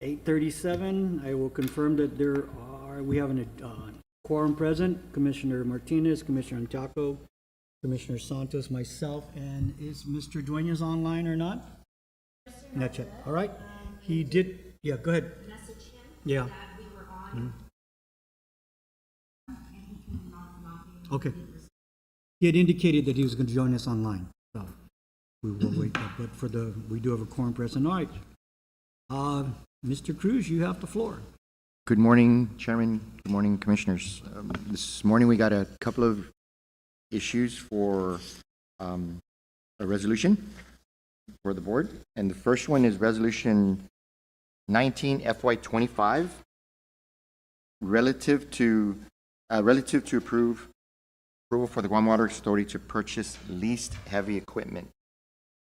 8:37, I will confirm that we have a quorum present. Commissioner Martinez, Commissioner Antiaco, Commissioner Santos, myself, and is Mr. Duenas online or not? Yes, sir. Not yet. All right. He did, yeah, go ahead. Message him Yeah. that we were on. And he cannot log in. Okay. He had indicated that he was going to join us online, so we will wait. But we do have a quorum present. All right. Mr. Cruz, you have the floor. Good morning, Chairman. Good morning, Commissioners. This morning we got a couple of issues for a resolution for the board. And the first one is Resolution 19 FY25 relative to approval for the Guam Water Authority to purchase leased heavy equipment.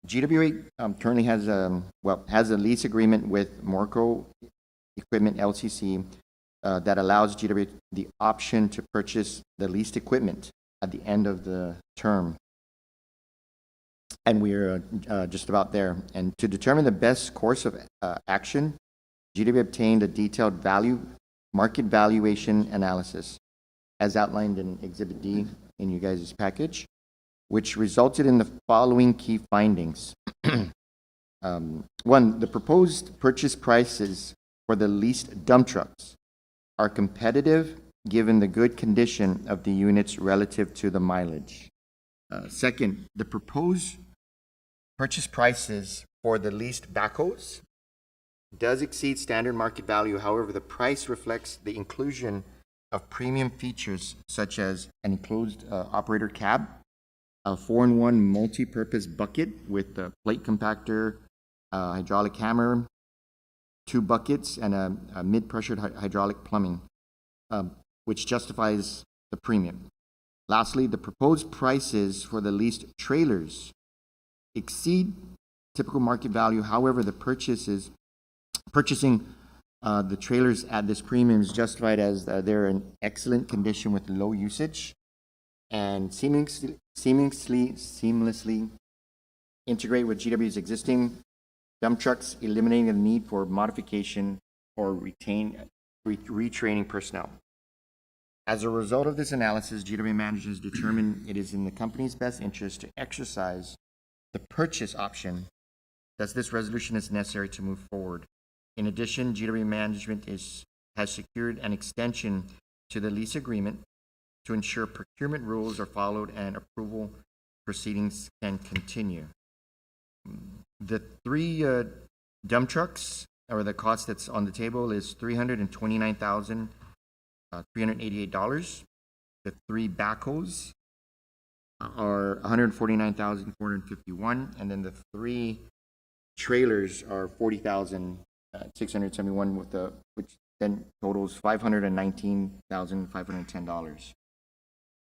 GWA currently has a lease agreement with Morco Equipment LCC that allows GWA the option to purchase the leased equipment at the end of the term. And we're just about there. And to determine the best course of action, GWA obtained a detailed market valuation analysis as outlined in Exhibit D in you guys' package, which resulted in the following key findings. One, the proposed purchase prices for the leased dump trucks are competitive given the good condition of the units relative to the mileage. Second, the proposed purchase prices for the leased backhoes does exceed standard market value. However, the price reflects the inclusion of premium features such as an enclosed operator cab, a 4-in-1 multi-purpose bucket with a plate compactor, hydraulic hammer, 2 buckets, and a mid-pressured hydraulic plumbing, which justifies the premium. Lastly, the proposed prices for the leased trailers exceed typical market value. However, the purchasing the trailers at this premium is justified as they're in excellent condition with low usage and seamlessly integrate with GW's existing dump trucks, eliminating the need for modification or retraining personnel. As a result of this analysis, GWA managers determined it is in the company's best interest to exercise the purchase option. Thus, this resolution is necessary to move forward. In addition, GWA management has secured an extension to the lease agreement to ensure procurement rules are followed and approval proceedings can continue. The 3 dump trucks, or the cost that's on the table, is $329,388. The 3 backhoes are $149,451, and then the 3 trailers are $40,671, which then totals $519,510.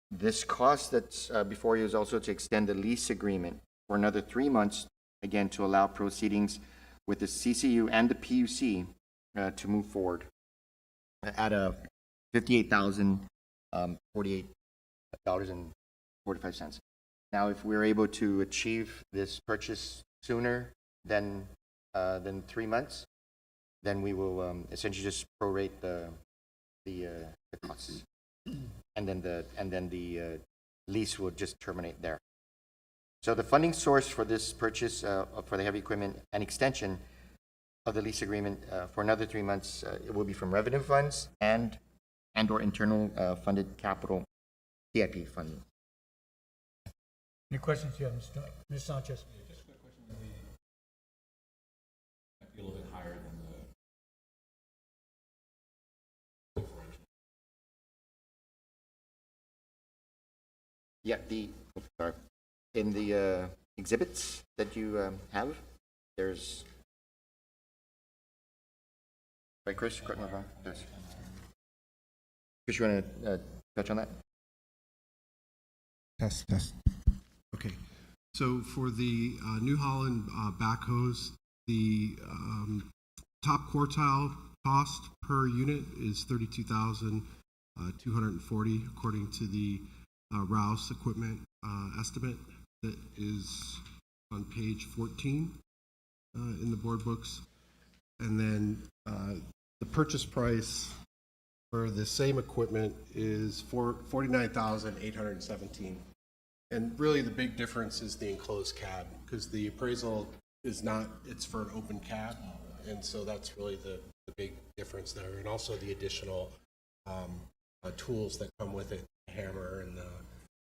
This cost that's before you is also to extend the lease agreement for another 3 months, again to allow proceedings with the CCU and the PUC to move forward at a $58,048.45. Now, if we're able to achieve this purchase sooner than 3 months, then we will essentially just prorate the costs, and then the lease will just terminate there. So the funding source for this purchase for the heavy equipment and extension of the lease agreement for another 3 months, it will be from revenue funds and/or internal funded capital CIP funding. Any questions? Yeah, Ms. Sanchez. Just a quick question. Might be a little bit higher than the. Yeah, in the exhibits that you have, there's, right, Chris, correct me if I'm wrong. Chris, you want to touch on that? Test. Okay. So for the New Holland backhoes, the top quartile cost per unit is $32,240, according to the Rouse equipment estimate that is on page 14 in the board books. And then the purchase price for the same equipment is $49,817. And really, the big difference is the enclosed cab, because the appraisal is not, it's for an open cab. And so that's really the big difference there. And also the additional tools that come with it, the hammer and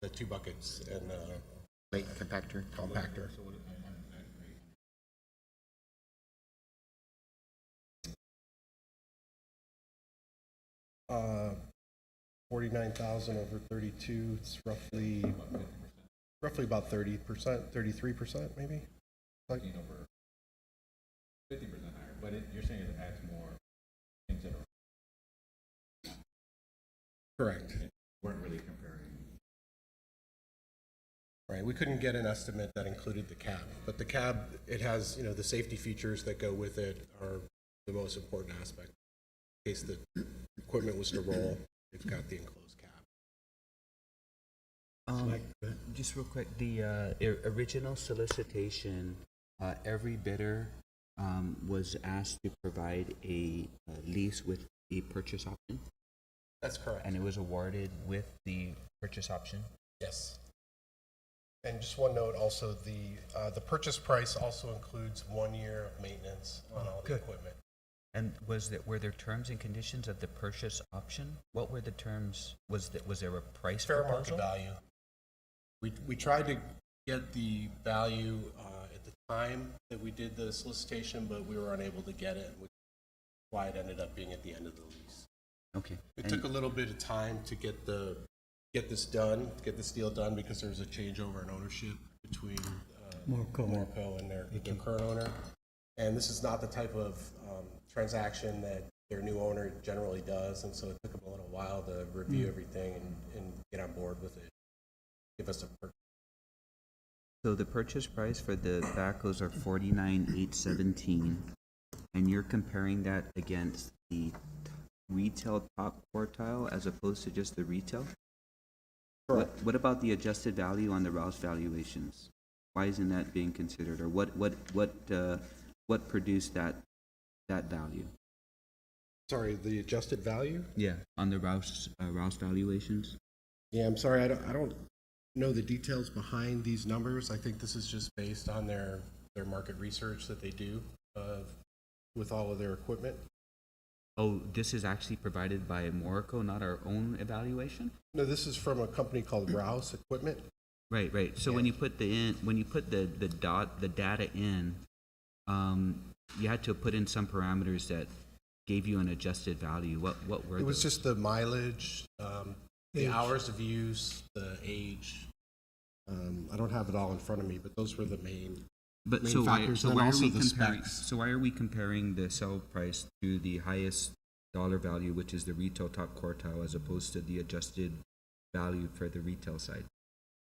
the 2 buckets and Plate compactor. compactor. 49,000 over 32, it's roughly about 30%, 33% maybe? Like, Over 50% higher, but you're saying it adds more in general. correct. Weren't really comparing. Right, we couldn't get an estimate that included the cab, but the cab, it has, the safety features that go with it are the most important aspect. In case the equipment was to roll, it's got the enclosed cab. Just real quick, the original solicitation, every bidder was asked to provide a lease with a purchase option, That's correct. and it was awarded with the purchase option. Yes. And just one note, also, the purchase price also includes 1 year of maintenance on all the good. equipment. And were there terms and conditions of the purchase option? What were the terms? Was there a price Fair market proposal? value. We tried to get the value at the time that we did the solicitation, but we were unable to get it, which is why it ended up being at the end of the lease. Okay. It took a little bit of time to get this deal done, because there was a changeover in ownership between Morco and their current owner. And this is not the type of transaction that their new owner generally does, and so it took them a little while to review everything and get on board with it. Give us a purchase. So the purchase price for the backhoes are $49,817, and you're comparing that against the retail top quartile as opposed to just the retail? Correct. What about the adjusted value on the Rouse valuations? Why isn't that being considered, or what produced that value? Sorry, the adjusted value? Yeah, on the Rouse valuations. Yeah, I'm sorry, I don't know the details behind these numbers. I think this is just based on their market research that they do with all of their equipment. Oh, this is actually provided by Morico, not our own evaluation? No, this is from a company called Rouse Equipment. Right. So when you put the data in, you had to put in some parameters that gave you an adjusted value. What were It was those? just the mileage, the hours of use, the age. I don't have it all in front of me, but those were the main factors, and also the specs. So why are we comparing the sell price to the highest dollar value, which is the retail top quartile, as opposed to the adjusted value for the retail side,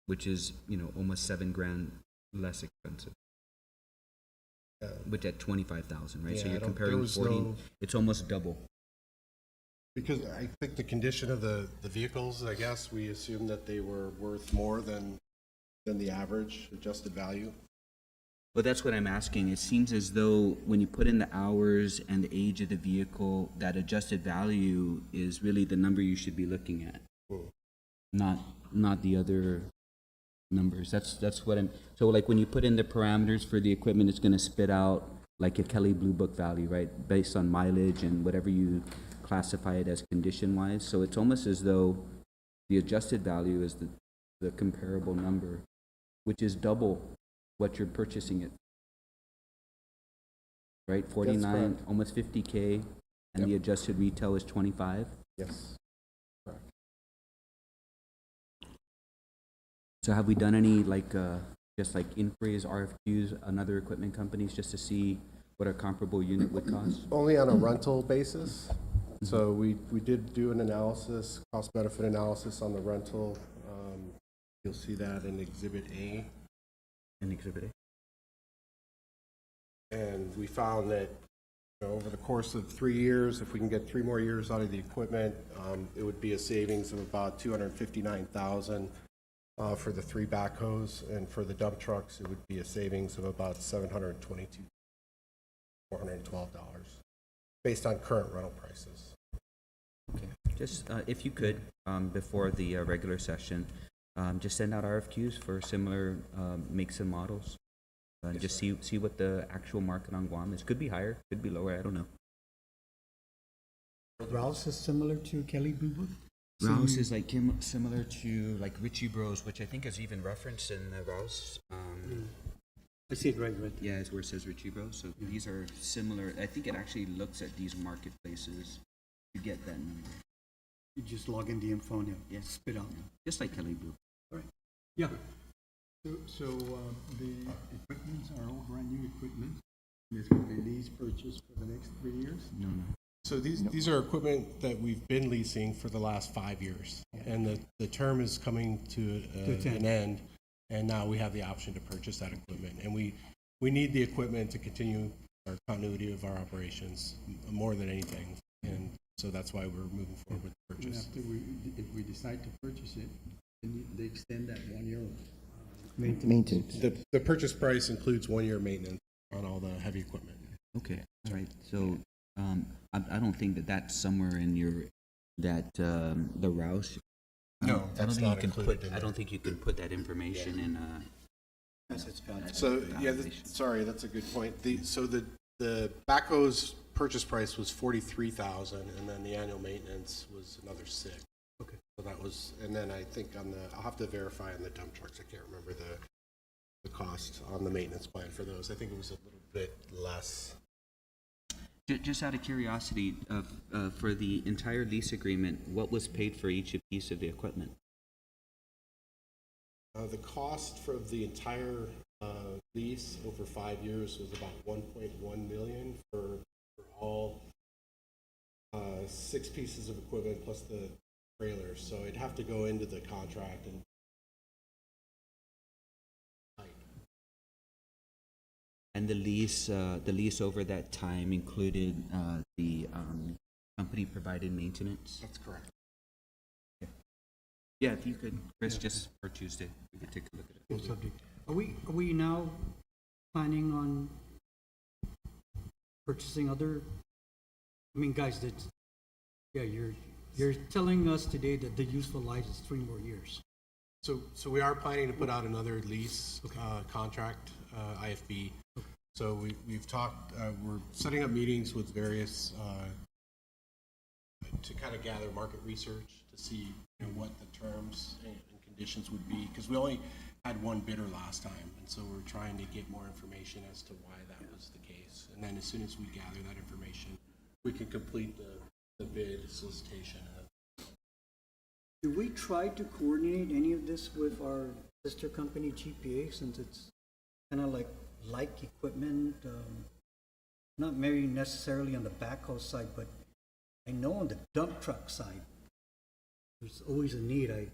which is almost $7,000 less expensive? Which at 25,000, right? Yeah, So you're there comparing was 40. no- It's almost double. Because I think the condition of the vehicles, I guess, we assumed that they were worth more than the average adjusted value. Well, that's what I'm asking. It seems as though when you put in the hours and the age of the vehicle, that adjusted value is really the number you should be looking at, not the other numbers. That's what I'm. So like when you put in the parameters for the equipment, it's going to spit out like a Kelly Blue Book value, right, based on mileage and whatever you classify it as condition-wise. So it's almost as though the adjusted value is the comparable number, which is double what you're purchasing it. Right, 49, correct. almost 50K, and the adjusted retail is 25. Yes. So have we done any just like inquiries, RFQs on other equipment companies just to see what a comparable unit would cost? Only on a rental basis. So we did do an analysis, cost-benefit analysis on the rental. You'll see that in Exhibit A. In Exhibit A? And we found that over the course of 3 years, if we can get 3 more years out of the equipment, it would be a savings of about $259,000 for the 3 backhoes, and for the dump trucks, it would be a savings of about $722,000. $412, based on current rental prices. Okay. Just, if you could, before the regular session, just send out RFQs for similar makes and models. Just see what the actual market on Guam is. Could be higher, could be lower, I don't know. Rouse is similar to Kelly Blue Book? Rouse is like similar to like Richie Bros, which I think is even referenced in the Rouse. I see it right. Yeah, it's where it says Richie Bros. So these are similar. I think it actually looks at these marketplaces to get that number. You just log in the info and Yeah. spit out. Just like Kelly Blue. All right. Yeah. So the equipments are all brand new equipment. It's going to be lease purchase for the next 3 years. No. So these are equipment that we've been leasing for the last 5 years, and the term is coming to an end, and now we have the option to purchase that equipment, and we need the equipment to continue our continuity of our operations more than anything, and so that's why we're moving forward with the And purchase. after if we decide to purchase it, then they extend that 1 year. Maintenance. The purchase price includes 1 year maintenance on all the heavy equipment. Okay. All right. So I don't think that's somewhere in your the Rouse. No, that's not included in I don't think you can put that information in. So, yeah, sorry, that's a good point. So the backhoe's purchase price was $43,000, and then the annual maintenance was another $6,000. Okay. So that was, and then I think I'll have to verify on the dump trucks. I can't remember the cost on the maintenance plan for those. I think it was a little bit less. Just out of curiosity, for the entire lease agreement, what was paid for each piece of the equipment? The cost for the entire lease over 5 years was about $1.1 million for all 6 pieces of equipment plus the trailers. So it'd have to go into the contract and. And the lease over that time included the company provided maintenance. That's correct. Yeah, if you could, Chris, just for Tuesday, we could take a look at it. Subject. Are we now planning on purchasing other? I mean, guys, you're telling us today that the useful life is 3 more years. So we are planning to put out another lease contract, IFB. So we've talked, we're setting up meetings with various, to kind of gather market research to see what the terms and conditions would be, because we only had one bidder last time, and so we're trying to get more information as to why that was the case. And then as soon as we gather that information, we can complete the bid solicitation. Do we try to coordinate any of this with our sister company GPA, since it's kind of like equipment, not maybe necessarily on the backhoe side, but I know on the dump truck side, there's always a need. I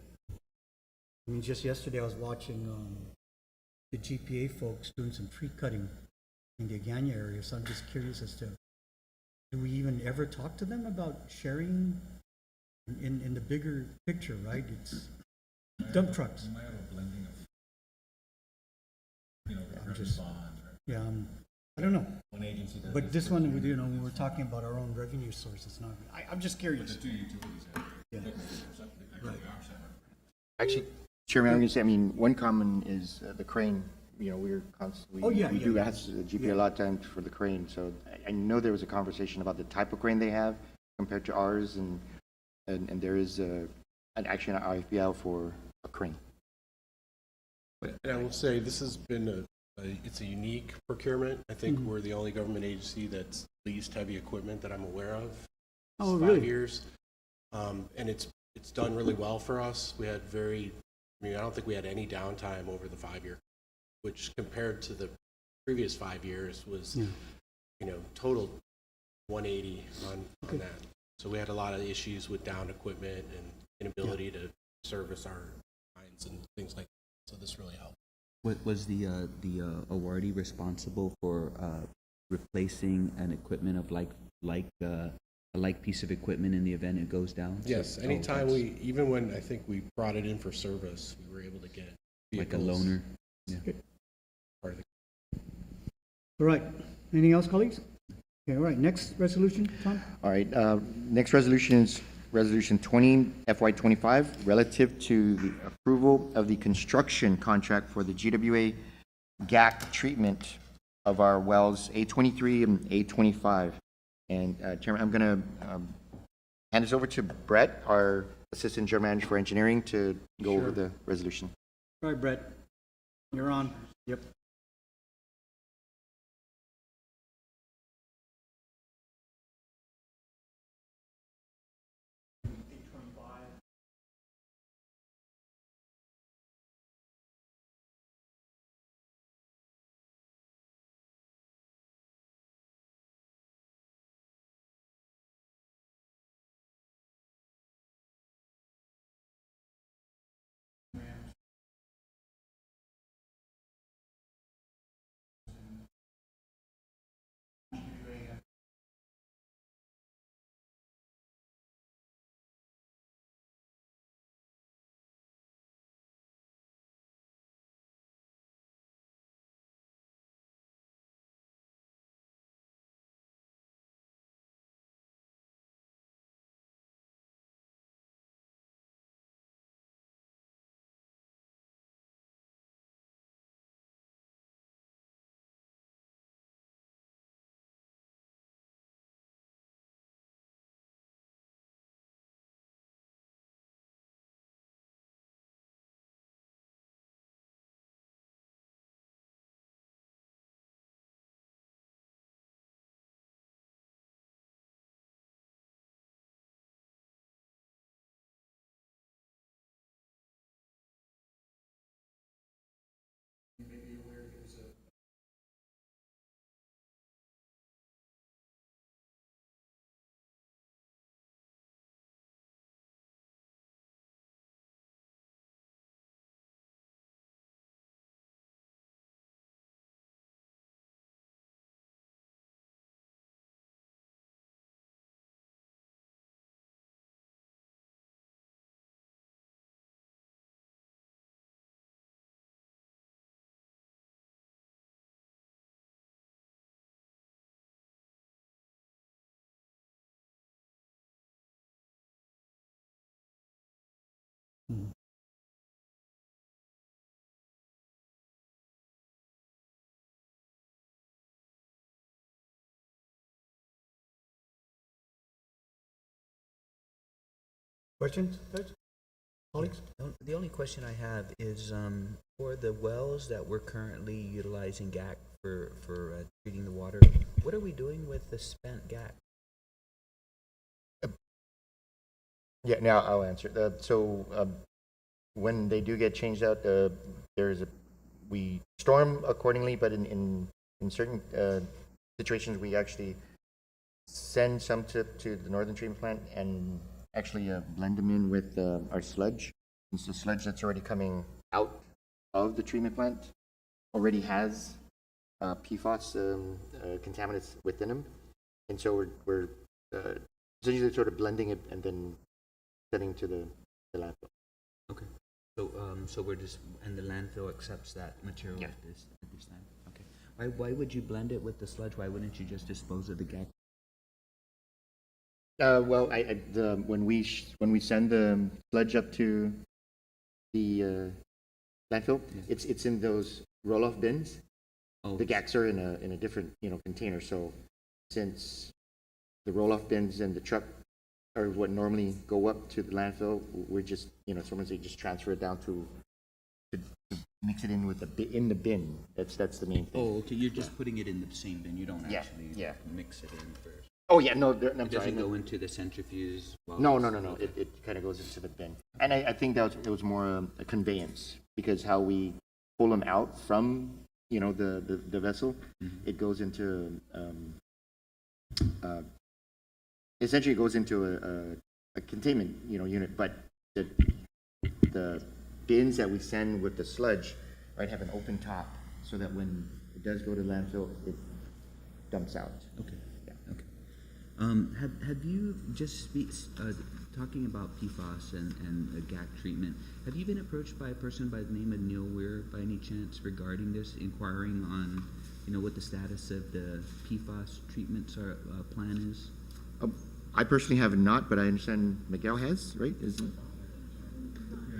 mean, just yesterday I was watching the GPA folks doing some tree cutting in the Agana area, so I'm just curious as to, do we even ever talk to them about sharing in the bigger picture, right? It's dump trucks. We might have a blending of, just- bonds, right? Yeah, I don't know. One agency does. But this one, when we're talking about our own revenue source, it's not, I'm just The curious. 2 utilities have. Yeah. Right. Actually, Chairman, I'm going to say, I mean, one common is the crane. We're constantly, Oh, yeah, we yeah, do yeah. ask the GPA a lot of times for the crane. So I know there was a conversation about the type of crane they have compared to ours, and there is actually an RFP out for a crane. And I will say, this has been it's a unique procurement. I think we're the only government agency that's leased heavy equipment that I'm aware of. Oh, It's really? 5 years. And it's done really well for us. We had I don't think we had any downtime over the 5 year, which compared to the previous 5 years was, total 180 on that. So we had a lot of issues with downed equipment and inability to service our lines and things like that. So this really helped. Was the awardee responsible for replacing an equipment of a like piece of equipment in the event it goes down? Yes, anytime even when I think we brought it in for service, we were able to get like a vehicles. loaner. Yeah. Part of the All right. Anything else, colleagues? Okay, all right, next resolution, Tom? All right, next resolution is Resolution 20 FY 25 relative to the approval of the construction contract for the GWA GAC treatment of our wells A23 and A25. And Chairman, I'm going to hand this over to Brett, our Assistant General Manager for Engineering, to go over the resolution. All right, Brett, you're on. Yep. Questions, guys? Colleagues? The only question I have is, for the wells that we're currently utilizing GAC for treating the water, what are we doing with the spent GAC? Yeah, now I'll answer. When they do get changed out, we store them accordingly, but in certain situations, we actually send some to the northern treatment plant and actually blend them in with our sludge. It's the sludge that's already coming out of the treatment plant already has PFAS contaminants within them, and so we're essentially sort of blending it and then sending to the landfill. Okay. So we're just, and the landfill accepts that material Yeah. at this time? Okay. Why would you blend it with the sludge? Why wouldn't you just dispose of the GAC? Well, when we send the sludge up to the landfill, it's in those roll-off bins. Oh, The GACs are in a different container. So since the roll-off bins and the truck are what normally go up to the landfill, we're just sometimes they just transfer it down to mix it in with in the bin. That's the main thing. Oh, okay. You're just putting it in the same bin. You don't actually mix it in first. Oh yeah, no, I'm It sorry. doesn't go into the centrifuge. No. It kind of goes into the bin, and I think it was more a conveyance, because how we pull them out from the vessel, it goes into essentially it goes into a containment unit, but the bins that we send with the sludge have an open top, so that when it does go to landfill, it dumps out. Okay. Okay. Have you just talking about PFAS and GAC treatment? Have you been approached by a person by the name of Neil Weir by any chance regarding this, inquiring on you know, what the status of the PFAS treatments are, plan is? I personally have not, but I understand Miguel has, right? Is Yeah,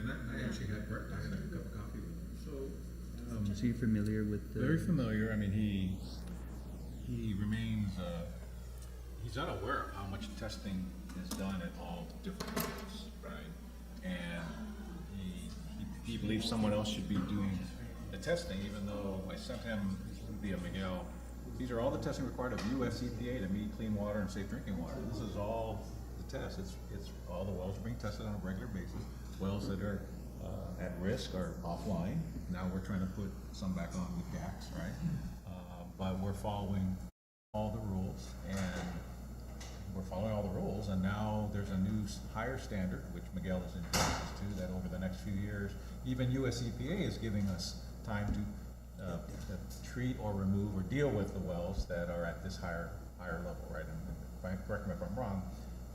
and I actually had breakfast, I had a cup of coffee with him. So you're familiar with the? Very familiar. I mean, he remains, he's unaware of how much testing is done at all different levels, right? And he believes someone else should be doing the testing, even though I sent him via Miguel. These are all the testing required of US EPA to meet clean water and safe drinking water. This is all the test. It's all the wells are being tested on a regular basis. Wells that are at risk are offline. Now we're trying to put some back on with GACs, right? But we're following all the rules, and now there's a new higher standard, which Miguel is introduced to, that over the next few years, even US EPA is giving us time to treat or remove or deal with the wells that are at this higher level, right? And correct me if I'm wrong,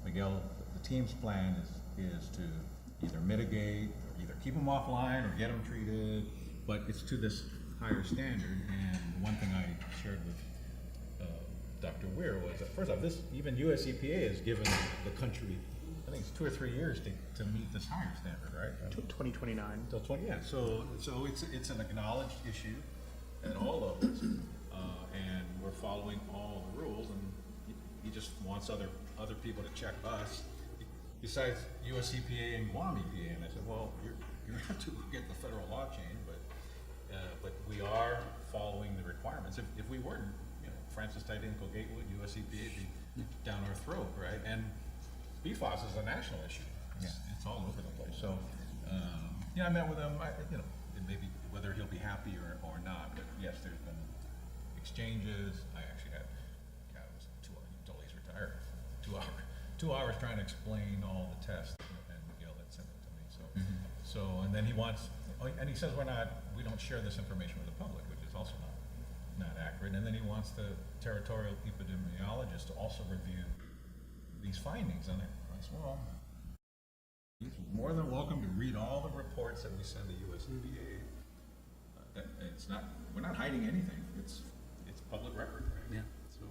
Miguel, the team's plan is to either mitigate, or either keep them offline or get them treated, but it's to this higher standard. And one thing I shared with Dr. Weir was that, first off, even US EPA has given the country, I think it's 2 or 3 years to meet this higher standard, right? 2029. Till 20, yeah. So it's an acknowledged issue at all levels, and we're following all the rules. And he just wants other people to check us, besides US EPA and Guam EPA. And I said, well, you're gonna have to get the federal law changed, but we are following the requirements. If we weren't, you know, Francis Tidenco Gatewood, US EPA would be down our throat, right? And PFAS is a national issue. It's all over the place. So, yeah, I met with him. It may be whether he'll be happy or not. But yes, there's been exchanges. I actually had, God, it was 2 hours until he's retired. 2 hours trying to explain all the tests, and Miguel had sent it to me. So, and then he wants, and he says we don't share this information with the public, which is also not accurate. And then he wants the territorial epidemiologist to also review these findings. And I said, well, he's more than welcome to read all the reports that we send to US EPA. We're not hiding anything. It's public record, right? Yeah. So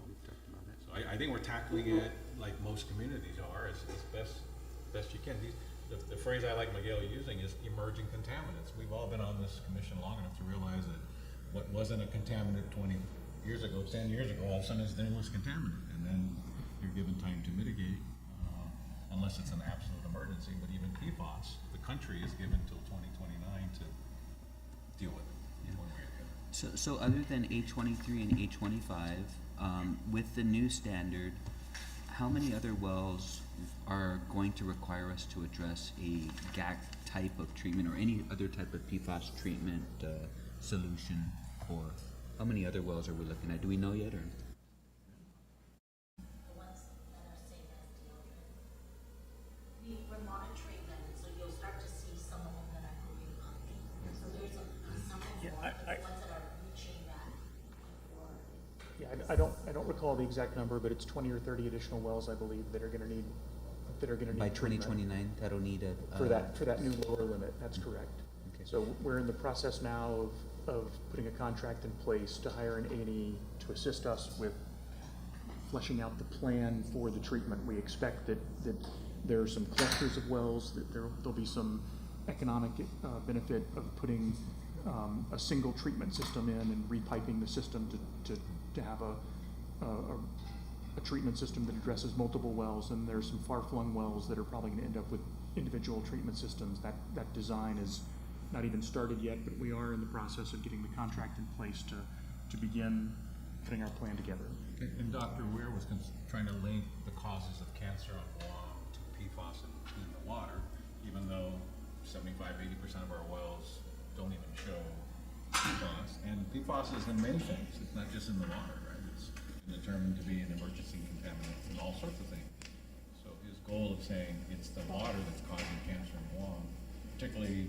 I think we're tackling it like most communities are, as best you can. The phrase I like Miguel using is emerging contaminants. We've all been on this commission long enough to realize that what wasn't a contaminant 20 years ago, 10 years ago, all of a sudden it was contaminant. And then you're given time to mitigate, unless it's an absolute emergency. But even PFAS, the country is given till 2029 to deal with it. One way or the other. So other than A23 and A25, with the new standard, how many other wells are going to require us to address a GAC type of treatment or any other type of PFAS treatment solution? Or how many other wells are we looking at? Do we know yet, or? The ones that are safe as deodorant. We're monitoring them, so you'll start to see some of them that are moving up. So there's some of the ones that are reaching that for. Yeah, I don't recall the exact number, but it's 20 or 30 additional wells, I believe, that are going to need By treatment 2029, that'll need a for that new lower limit. That's correct. Okay. So we're in the process now of putting a contract in place to hire an A&E to assist us with fleshing out the plan for the treatment. We expect that there are some clusters of wells, that there'll be some economic benefit of putting a single treatment system in and repiping the system to have a treatment system that addresses multiple wells. And there's some far-flung wells that are probably going to end up with individual treatment systems. That design is not even started yet, but we are in the process of getting the contract in place to begin putting our plan together. And Dr. Weir was trying to link the causes of cancer on Guam to PFAS in the water, even though 75–80% of our wells don't even show PFAS. And PFAS is in many things. It's not just in the water, right? It's determined to be an emergency contaminant in all sorts of things. So his goal of saying it's the water that's causing cancer in Guam, particularly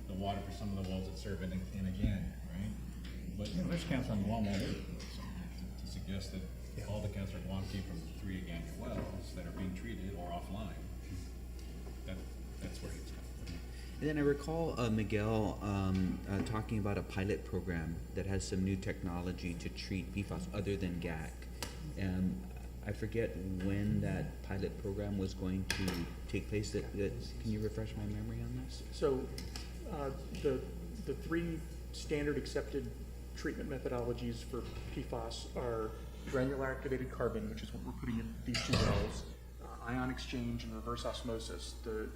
the water for some of the wells that serve in again, right? But there's cancer in Guam all over. So to suggest that all the cancer in Guam came from 3 organic wells that are being treated or offline, that's where it's coming from. And then I recall Miguel talking about a pilot program that has some new technology to treat PFAS other than GAC. And I forget when that pilot program was going to take place. Can you refresh my memory on this? So, the three standard accepted treatment methodologies for PFAS are granular activated carbon, which is what we're putting in these two wells, ion exchange and reverse osmosis. The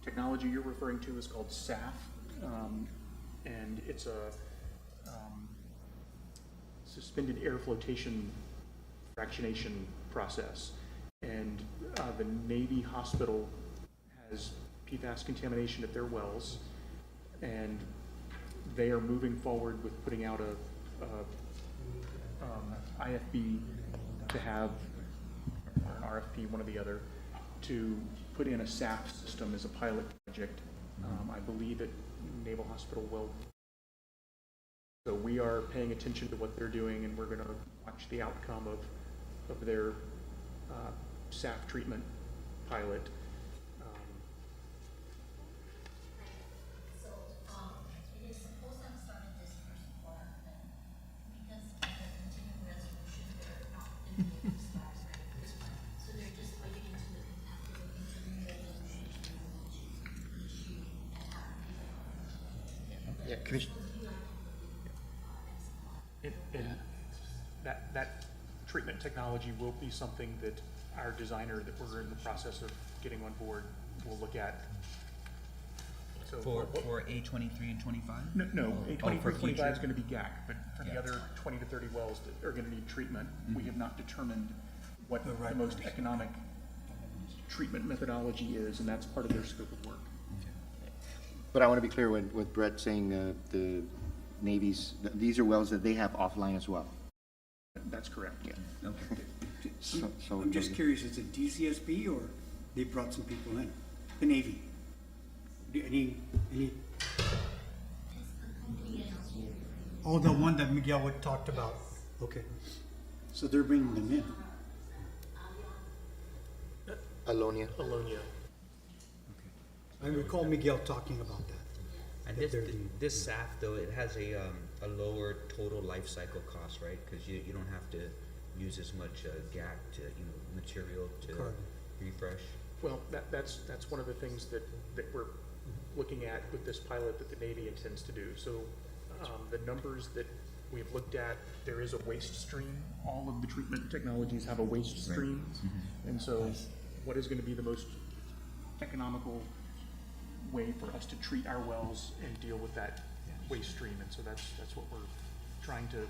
technology you're referring to is called SAF, and it's a suspended air flotation fractionation process. And the Navy hospital has PFAS contamination at their wells, and they are moving forward with putting out a IFB to have, or an RFP, one or the other, to put in a SAF system as a pilot project. I believe at Naval Hospital will. So we are paying attention to what they're doing, and we're going to watch the outcome of their SAF treatment pilot. So, it is supposed to have started this first quarter, but because of the continuing resolution, they're not going to get stars right at this point. So they're just waiting until after the continuing resolution to issue an application. Yeah, Commissioner. And that treatment technology will be something that our designer that we're in the process of getting on board will look at. So For A23 and 25? No, A23, for 25 is future? going to be GAC, but for the other 20 to 30 wells that are going to need treatment, we have not determined what the most economic treatment methodology is, and that's part of their scope of work. But I want to be clear with Brett saying the Navy's, these are wells that they have offline as well. That's correct. Yeah. Okay. So I'm just curious, is it DCSB or they brought some people in? The Navy? Any? Oh, the one that Miguel would talked about. Okay. So they're bringing them in. Alonia. Alonia. I recall Miguel talking about that. And this SAF though, it has a lower total life cycle cost, right? Because you don't have to use as much GAC to material to Carbon. refresh. Well, that's one of the things that we're looking at with this pilot that the Navy intends to do. So the numbers that we've looked at, there is a waste stream. All of the treatment technologies have a waste stream. And so what is going to be the most economical way for us to treat our wells and deal with that waste stream? And so that's what we're trying to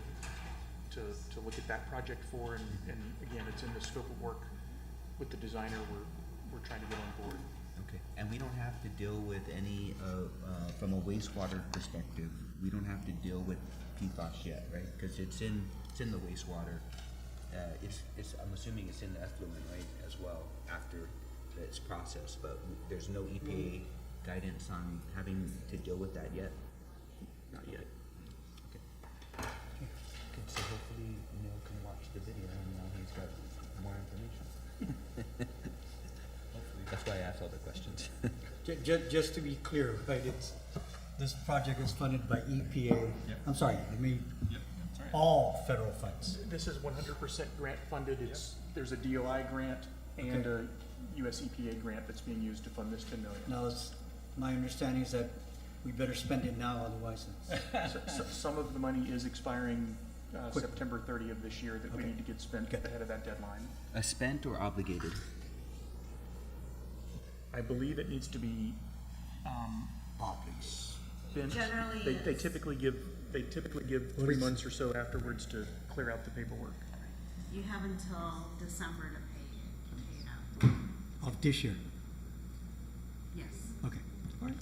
look at that project for. And again, it's in the scope of work with the designer. We're trying to get on board. Okay, and we don't have to deal with any, from a wastewater perspective, we don't have to deal with PFAS yet, right? Because it's in the wastewater. I'm assuming it's in the effluent, right, as well, after it's processed, but there's no EPA guidance on having to deal with that yet? Not yet. Okay. Good, so hopefully Neil can watch the video and now he's got more information. That's why I asked all the questions. Just to be clear, right, this project is funded by EPA. I'm sorry, I mean, all federal funds. This is 100% grant funded. There's a DOI grant and a US EPA grant that's being used to fund this $10 million. Now, my understanding is that we better spend it now, otherwise So some of the money is expiring September 30 of this year that we need to get spent ahead of that deadline. Spent or obligated? I believe it needs to be spent. Generally, They typically give 3 months or so afterwards to clear out the paperwork. you have until December to pay it out. of this year. Yes. Okay. All right.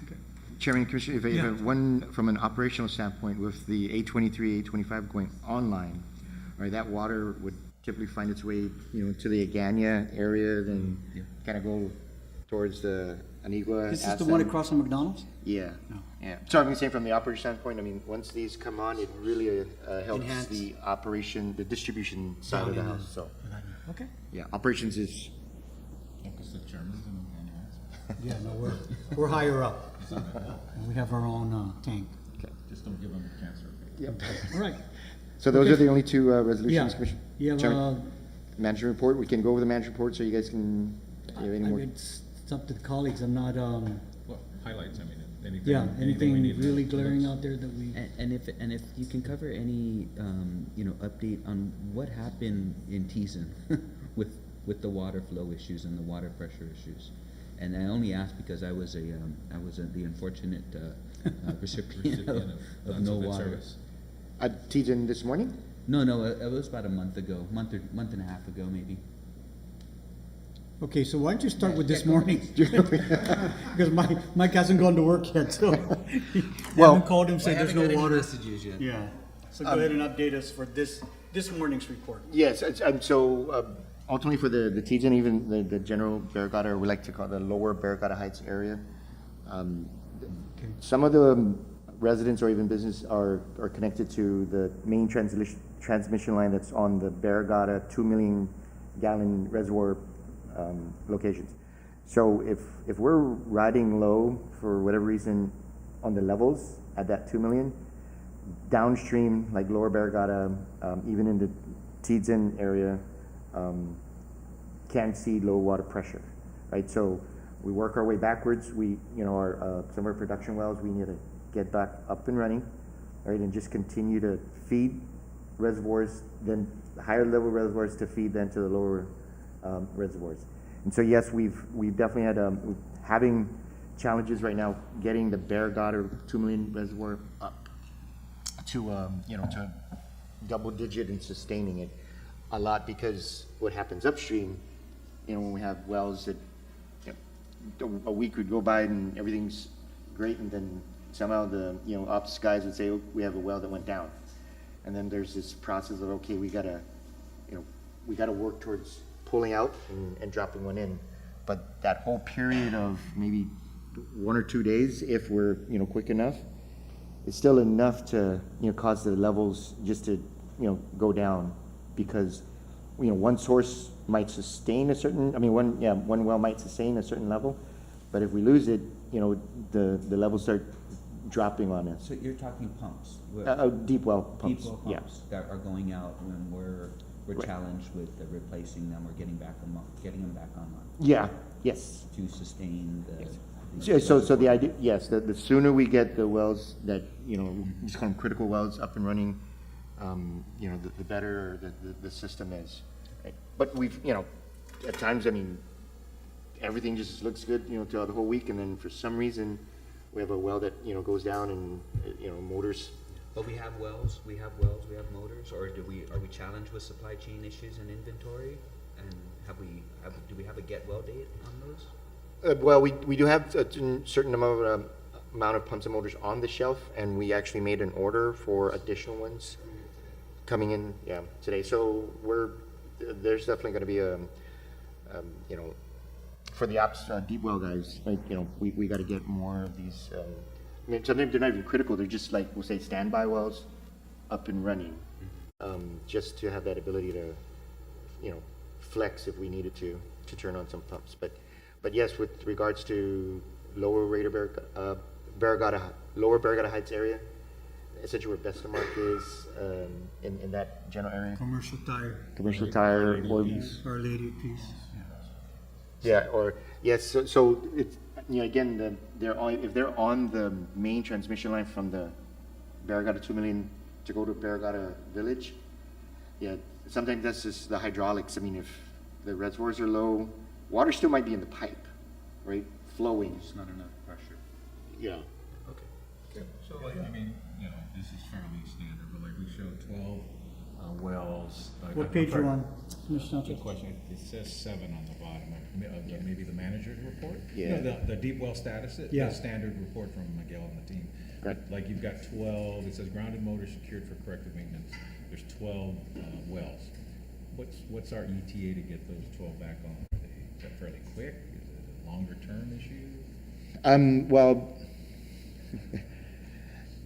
Okay. Chairman and Commissioner, if I Yeah. have one, from an operational standpoint, with the A23, A25 going online, right, that water would typically find its way, to the Agana area, then kind of go towards the Anigua. This is the one across from McDonald's? Yeah. No. Yeah. So I'm saying from the operation standpoint, once these come on, it really helps Enhance. the operation, the distribution side of the house, so. Okay. Yeah, operations is, Because the chairman's in Agana. Yeah, no, we're higher up. And we have our own tank. Just don't give them cancer. All right. So those Okay. are the only two Yeah. resolutions, Commissioner? You have, Chairman? Manager report, we can go over the manager report so you guys can, you have any more? it's up to the colleagues. I'm not, Well, highlights, I mean, anything. yeah, anything we need to- really glaring out there that we, And if you can cover any, update on what happened in Teason with the water flow issues and the water pressure issues. And I only ask because I was the unfortunate recipient of no unsolicited water. service. At Tejan this morning? No, it was about a month ago, month and a half ago maybe. okay, so why don't you start with this morning? Because Mike hasn't gone to work yet, so. Well- Haven't called him, said there's no water. messages yet. Yeah, so go ahead and update us for this morning's report. Yes, ultimately for the Tejan, even the general Barrigada, or we like to call the lower Barrigada Heights area, some of the residents or even business are connected to the main transmission line that's on the Barrigada 2 million gallon reservoir locations. So if we're riding low for whatever reason on the levels at that 2 million, downstream, like lower Barrigada, even in the Tejan area, can see low water pressure, right? So we work our way backwards. We, our some of our production wells, we need to get back up and running, right? And just continue to feed reservoirs, then higher level reservoirs to feed then to the lower reservoirs. And so yes, we've definitely had having challenges right now getting the Barrigada 2 million reservoir up to to double digit and sustaining it a lot, because what happens upstream, when we have wells that a week would go by and everything's great, and then somehow the ops guys would say, oh, we have a well that went down, and then there's this process of, okay, we gotta work towards pulling out and dropping one in. But that whole period of maybe 1 or 2 days, if we're quick enough, is still enough to cause the levels just to go down, because one source might sustain a certain, one well might sustain a certain level, but if we lose it, the levels start dropping on us. So you're talking pumps? Deep well pumps. Deep well Yeah. pumps that are going out when we're challenged with replacing them or getting them back online Yeah. Yes. to sustain the. So the idea, yes, the sooner we get the wells that just call them critical wells up and running, the better the system is. Right? But we've at times, everything just looks good throughout the whole week, and then for some reason we have a well that goes down, and motors. But we have wells, we have motors, or are we challenged with supply chain issues and inventory? And do we have a get well date on those? Well, we do have a certain amount of pumps and motors on the shelf, and we actually made an order for additional ones coming in today. So there's definitely going to be a for the ops deep well guys, like we got to get more of these. Sometimes they're not even critical. They're just like, we'll say, standby wells up and running, just to have that ability to flex if we needed to turn on some pumps. But yes, with regards to lower Barrigada Heights area, essentially where Bestamark is, in that general area. Commercial tire, Commercial tire, or Our Lady piece. yeah, or yes. So it's again, if they're on the main transmission line from the Barrigada 2 million to go to Barrigada Village, sometimes that's just the hydraulics. If the reservoirs are low, water still might be in the pipe, right, flowing. Just not enough pressure. Yeah. So this is fairly standard, but like we showed 12 wells. What page you on, Commissioner Good Sanchez? question. It says 7 on the bottom of maybe the manager's report? Yeah. The deep well status, Yeah. the standard report from Miguel and the team. Right. Like you've got 12, it says grounded motor secured for corrective maintenance. There's 12 wells. What's our ETA to get those 12 back on? Is that fairly quick? Is it a longer term issue? Well,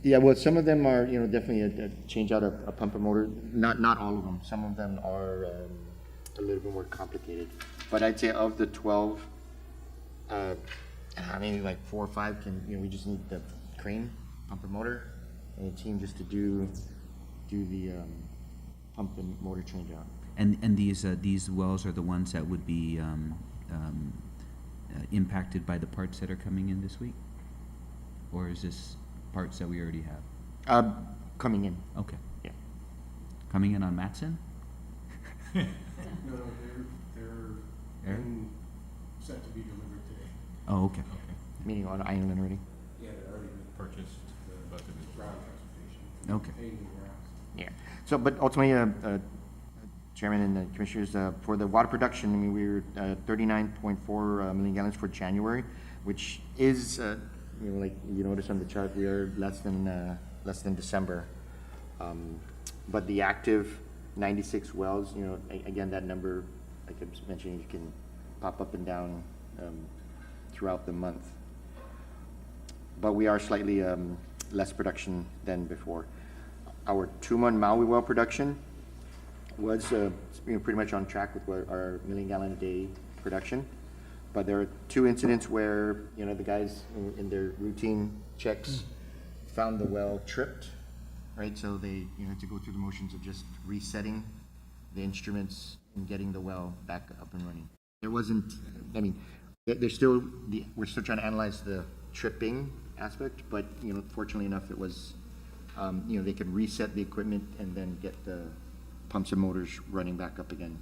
yeah. Well, some of them are, definitely a change out a pump and motor. Not all of them. Some of them are a little bit more complicated. But I'd say of the 12, Maybe like 4 or 5 can, we just need the crane, pump and motor, and a team just to do the pump and motor change out. And these wells are the ones that would be impacted by the parts that are coming in this week? Or is this parts that we already have? Coming in, Okay. yeah. Coming in on Matson? No, they're Eric? set to be delivered today. Oh, okay. Meaning on island already. Yeah, they're already been Purchased, but ground transportation. Okay. Paying the grounds. Yeah. So, but ultimately, Chairman and the Commissioners, for the water production, I mean, we were 39.4 million gallons for January, which is, like you notice on the chart, we are less than December. But the active 96 wells, again, that number, like I was mentioning, you can pop up and down throughout the month. But we are slightly less production than before. Our 2-month Maui well production was pretty much on track with what our million gallon a day production. But there are 2 incidents where the guys in their routine checks found the well tripped, right? So they had to go through the motions of just resetting the instruments and getting the well back up and running. There wasn't, I mean, we're still trying to analyze the tripping aspect, but fortunately enough, it was they could reset the equipment and then get the pumps and motors running back up again.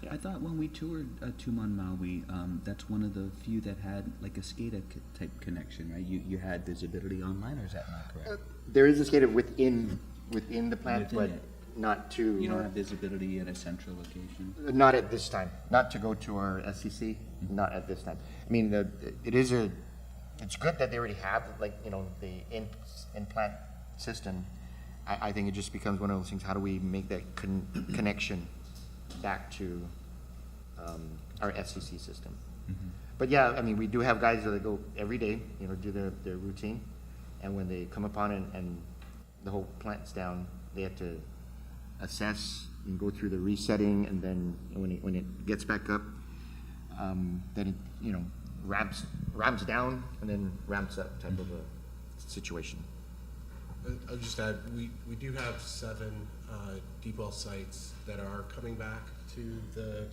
Yeah. I thought when we toured Tumon Maui, that's one of the few that had like a SCADA type connection, right? You had visibility online, or is that not correct? There is a SCADA within the plant, Within but it. not to. You don't have visibility at a central location? Not at this time. Not to go to our SCC. Not at this time. I mean, it's good that they already have the in-plant system. I think it just becomes one of those things. How do we make that connection back to our SCC system? Mm-hmm. But yeah, I mean, we do have guys that go every day, do their routine, and when they come upon it and the whole plant's down, they have to assess and go through the resetting, and then when it gets back up, then it ramps down and then ramps up type of a situation. I'll just add, we do have 7 deep well sites that are coming back to the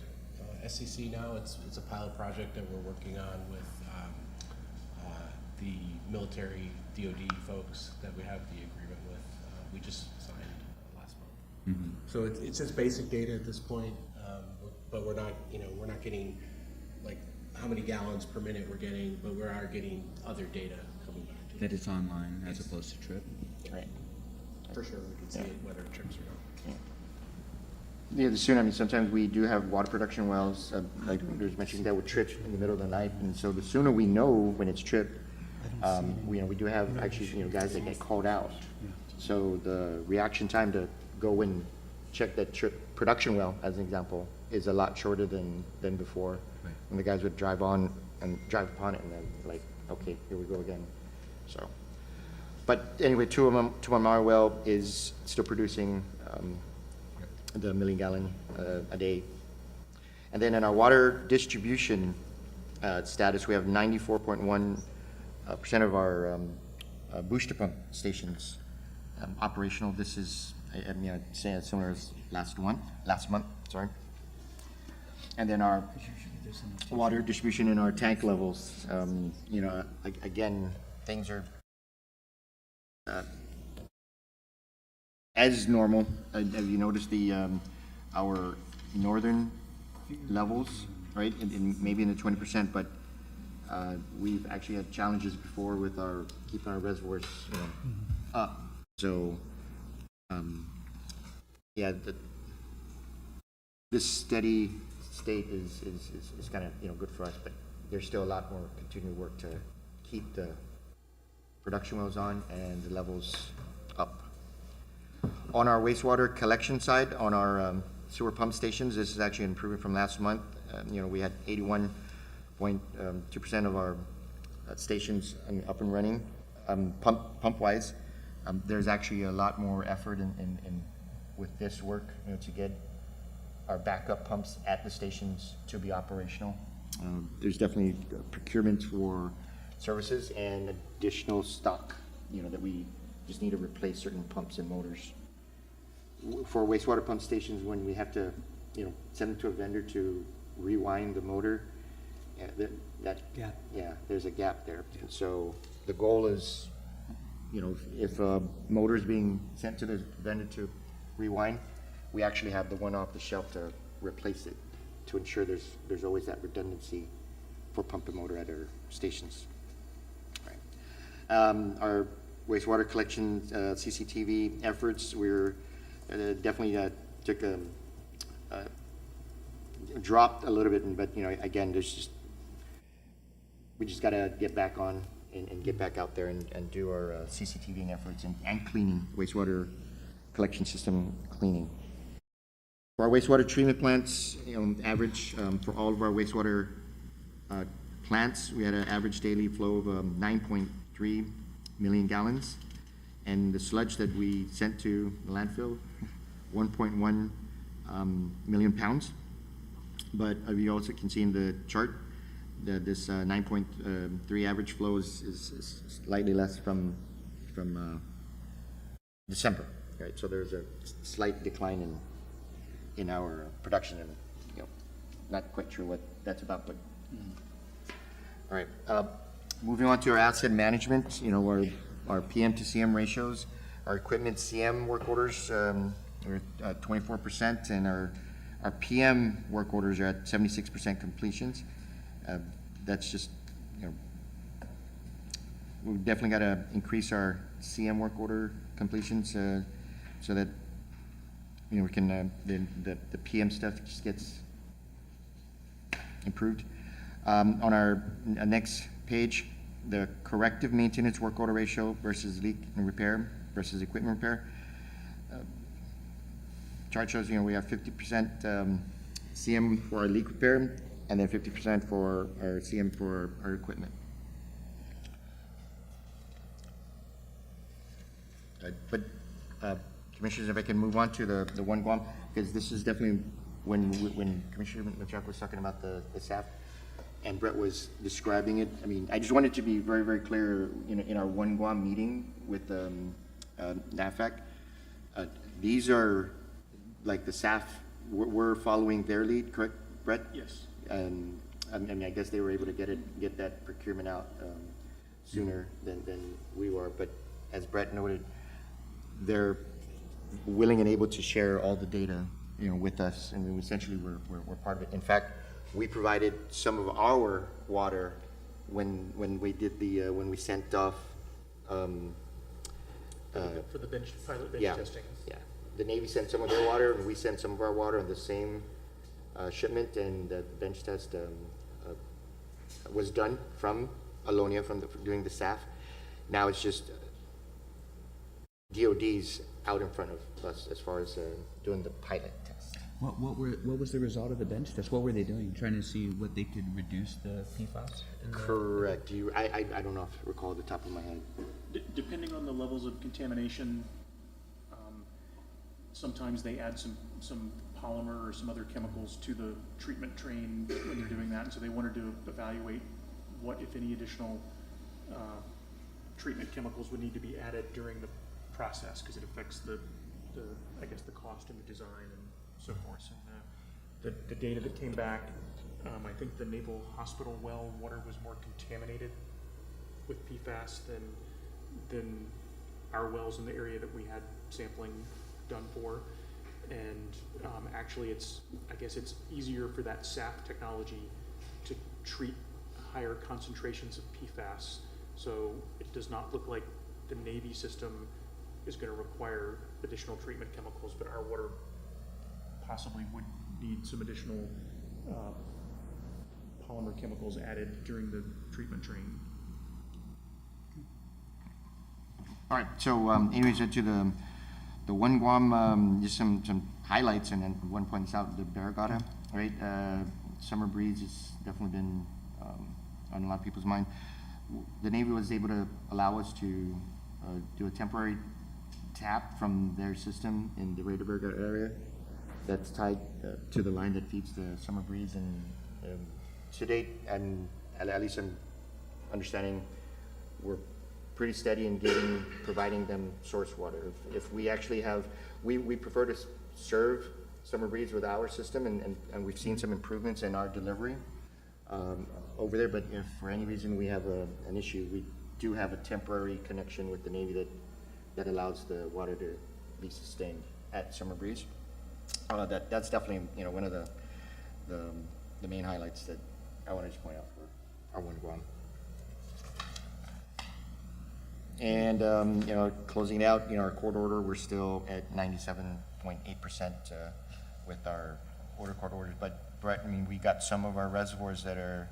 SCC now. It's a pilot project that we're working on with the military DoD folks that we have the agreement with. We just signed last month. Mm-hmm. So it's just basic data at this point, but we're not getting like how many gallons per minute we're getting, but we are getting other data coming back. That it's online as opposed to trip? Right. For sure, we can see it, whether it trips or not. Yeah, the sooner, I mean, sometimes we do have water production wells, like there was mentioning that would trip in the middle of the night, and so the sooner we know when it's tripped, we do have actually, guys that get called out. So the reaction time to go and check that trip production well, as an example, is a lot shorter than before. Right. When the guys would drive upon it and then like, okay, here we go again. So, but anyway, Tuamara well is still producing the million gallon a day. And then in our water distribution status, we have 94.1% of our booster pump stations operational. This is, I'd say it's similar as last month, sorry. And then our water distribution and our tank levels, again, things are as normal. Have you noticed our northern levels, right? And maybe in the 20%, but we've actually had challenges before with keeping our reservoirs, up. So, this steady state is kind of good for us, but there's still a lot more continued work to keep the production wells on and the levels up. On our wastewater collection side, on our sewer pump stations, this is actually an improvement from last month. We had 81.2% of our stations up and running. Pump-wise, there's actually a lot more effort in with this work, to get our backup pumps at the stations to be operational. There's definitely procurement for services and additional stock, that we just need to replace certain pumps and motors. For wastewater pump stations, when we have to, send them to a vendor to rewind the motor, Gap. yeah, there's a gap there. And so the goal is, if a motor is being sent to the vendor to rewind, we actually have the one off the shelf to replace it, to ensure there's always that redundancy for pump and motor at our stations. Right. Our wastewater collection CCTV efforts, we're definitely took a dropped a little bit, but again, we just got to get back on and get back out there and do our CCTV efforts and cleaning, wastewater collection system cleaning. For our wastewater treatment plants, average for all of our wastewater plants, we had an average daily flow of 9.3 million gallons, and the sludge that we sent to the landfill, 1.1 million pounds. But you also can see in the chart that this 9.3 average flow is slightly less from December, right? So there's a slight decline in our production, and not quite sure what that's about, but all right. Moving on to our asset management, our PM to CM ratios, our equipment CM work orders are at 24%, and our PM work orders are at 76% completions. That's just, we've definitely got to increase our CM work order completions so that we can the PM stuff just gets improved. On our next page, the corrective maintenance work order ratio versus leak and repair versus equipment repair. Chart shows we have 50% CM for our leak repair, and then 50% for our CM for our equipment. But Commissioners, if I can move on to the one Guam, because this is definitely when Commissioner Machaco was talking about the SAF and Brett was describing it. I mean, I just wanted to be very, very clear in our one Guam meeting with NAFAC. These are like the SAF, we're following their lead, correct, Brett? Yes. I mean, I guess they were able to get that procurement out sooner than we were. But as Brett noted, they're willing and able to share all the data, with us, and essentially we're part of it. In fact, we provided some of our water when we did when we sent off For the pilot bench testing. Yeah, the Navy sent some of their water, and we sent some of our water on the same shipment, and the bench test was done from Alonia doing the SAF. Now it's just DOD's out in front of us as far as doing the pilot test. What was the result of the bench test? What were they doing? Trying to see what they could reduce the PFAS? Correct. I don't know if I recall at the top of my head. Depending on the levels of contamination, sometimes they add some polymer or some other chemicals to the treatment train when they're doing that, and so they wanted to evaluate what, if any, additional treatment chemicals would need to be added during the process, because it affects the cost and the design and so forth. And the data that came back, I think the Naval Hospital well water was more contaminated with PFAS than our wells in the area that we had sampling done for. And actually I guess it's easier for that SAF technology to treat higher concentrations of PFAS. So it does not look like the Navy system is going to require additional treatment chemicals, but our water possibly would need some additional polymer chemicals added during the treatment train. All right. So, anyways, to the one Guam, just some highlights, and then one points out the Barragata, right? Summer breeze has definitely been on a lot of people's mind. The Navy was able to allow us to do a temporary tap from their system in the Raiderberg area that's tied to the line that feeds the summer breeze, and to date, and at least I'm understanding we're pretty steady in providing them source water. If we actually have, we prefer to serve Summer Breeze with our system, and we've seen some improvements in our delivery over there, but if for any reason we have an issue, we do have a temporary connection with the Navy that allows the water to be sustained at Summer Breeze. That's definitely, one of the main highlights that I wanted to point out for our one Guam. And, closing it out, our court order, we're still at 97.8% with our court orders. But Brett, I mean, we got some of our reservoirs that are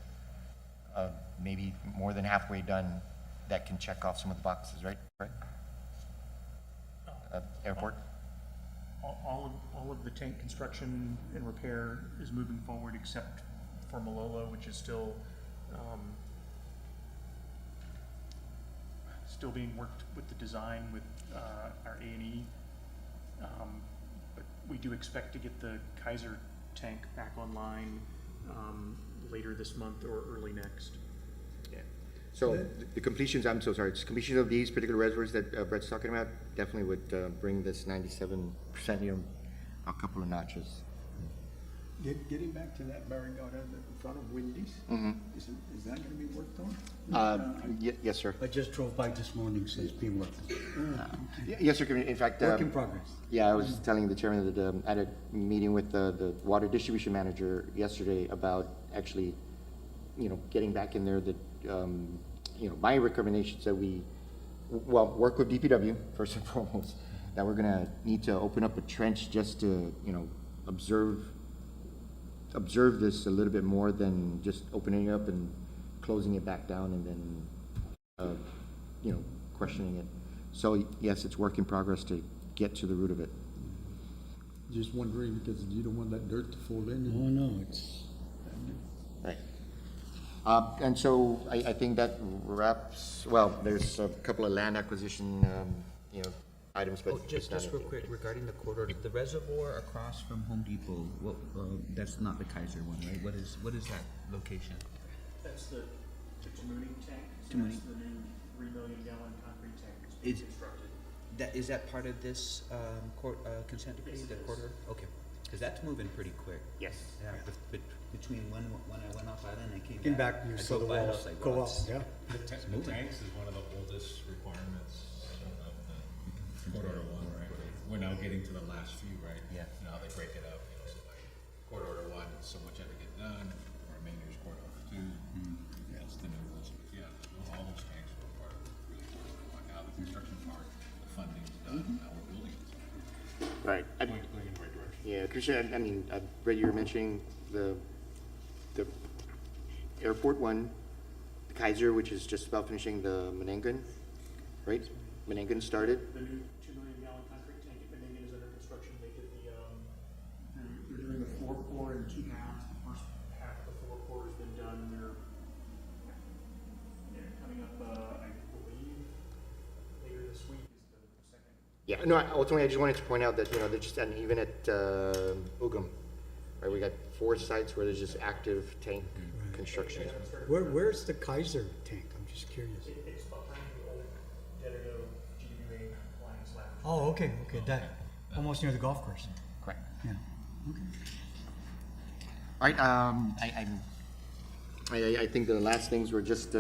maybe more than halfway done that can check off some of the boxes, right? Airport? All of the tank construction and repair is moving forward except for Malolo, which is still being worked with the design with our A&E. But we do expect to get the Kaiser tank back online later this month or early next. Yeah. So the completions, I'm so sorry, completion of these particular reservoirs that Brett's talking about definitely would bring this 97%, a couple of notches. Getting back to that barricade in front of Wendy's, is that gonna be worked on? Yes, sir. I just drove by this morning, so it's being worked. Yes, sir. In fact, Work in progress. yeah, I was telling the chairman that at a meeting with the water distribution manager yesterday about actually, getting back in there. That my recommendation is that we, work with DPW first and foremost. That we're gonna need to open up a trench just to observe this a little bit more than just opening it up and closing it back down and then questioning it. So yes, it's work in progress to get to the root of it. Just wondering, because you don't want that dirt to fall in. Oh, no, it's, Right. And so I think that wraps, there's a couple of land acquisition, items, but. Just real quick, regarding the corridor, the reservoir across from Home Depot, that's not the Kaiser one, right? What is that location? That's the Tamuning tank. So Tamuning. that's the new 3 million gallon concrete tank that's Is- being constructed. Is that part of this consent decree, Yes, the it is. corridor? Okay, because that's moving pretty quick. Yes. Yeah, between when I went off island and came came back. back, you I saw the drove by it, I walls was like, go wow, up, it's- yeah. The tanks is one of the oldest requirements of the Court Order 1, right? We're now getting to the last few, right? Yeah. Now they break it up, so like Court Order 1, so much had to get done, remainder is Court Order 2. That's the new ones. Yeah, all those tanks were part of really Court Order 1. Now the construction part, the funding's done, now we're building it. Right. Going in the right direction. Yeah, Commissioner, I mean, Brett, you were mentioning the airport one, the Kaiser, which is just about finishing the Menengan, right? Menengan started. The new 2 million gallon concrete tank at Benningen is under construction. They did they're doing the floor pour in 2 halves. The first half of the floor pour has been done. They're coming up, I believe, later this week is the second. Yeah, no, ultimately, I just wanted to point out that, they're just, and even at Ugum, right, we got 4 sites where there's just active tank construction. Where's the Kaiser tank? I'm just curious. It's behind the old Dededo GWA compliance lab. Oh, okay, that, almost near the golf course. Correct. Yeah, okay. All right, I think the last things were just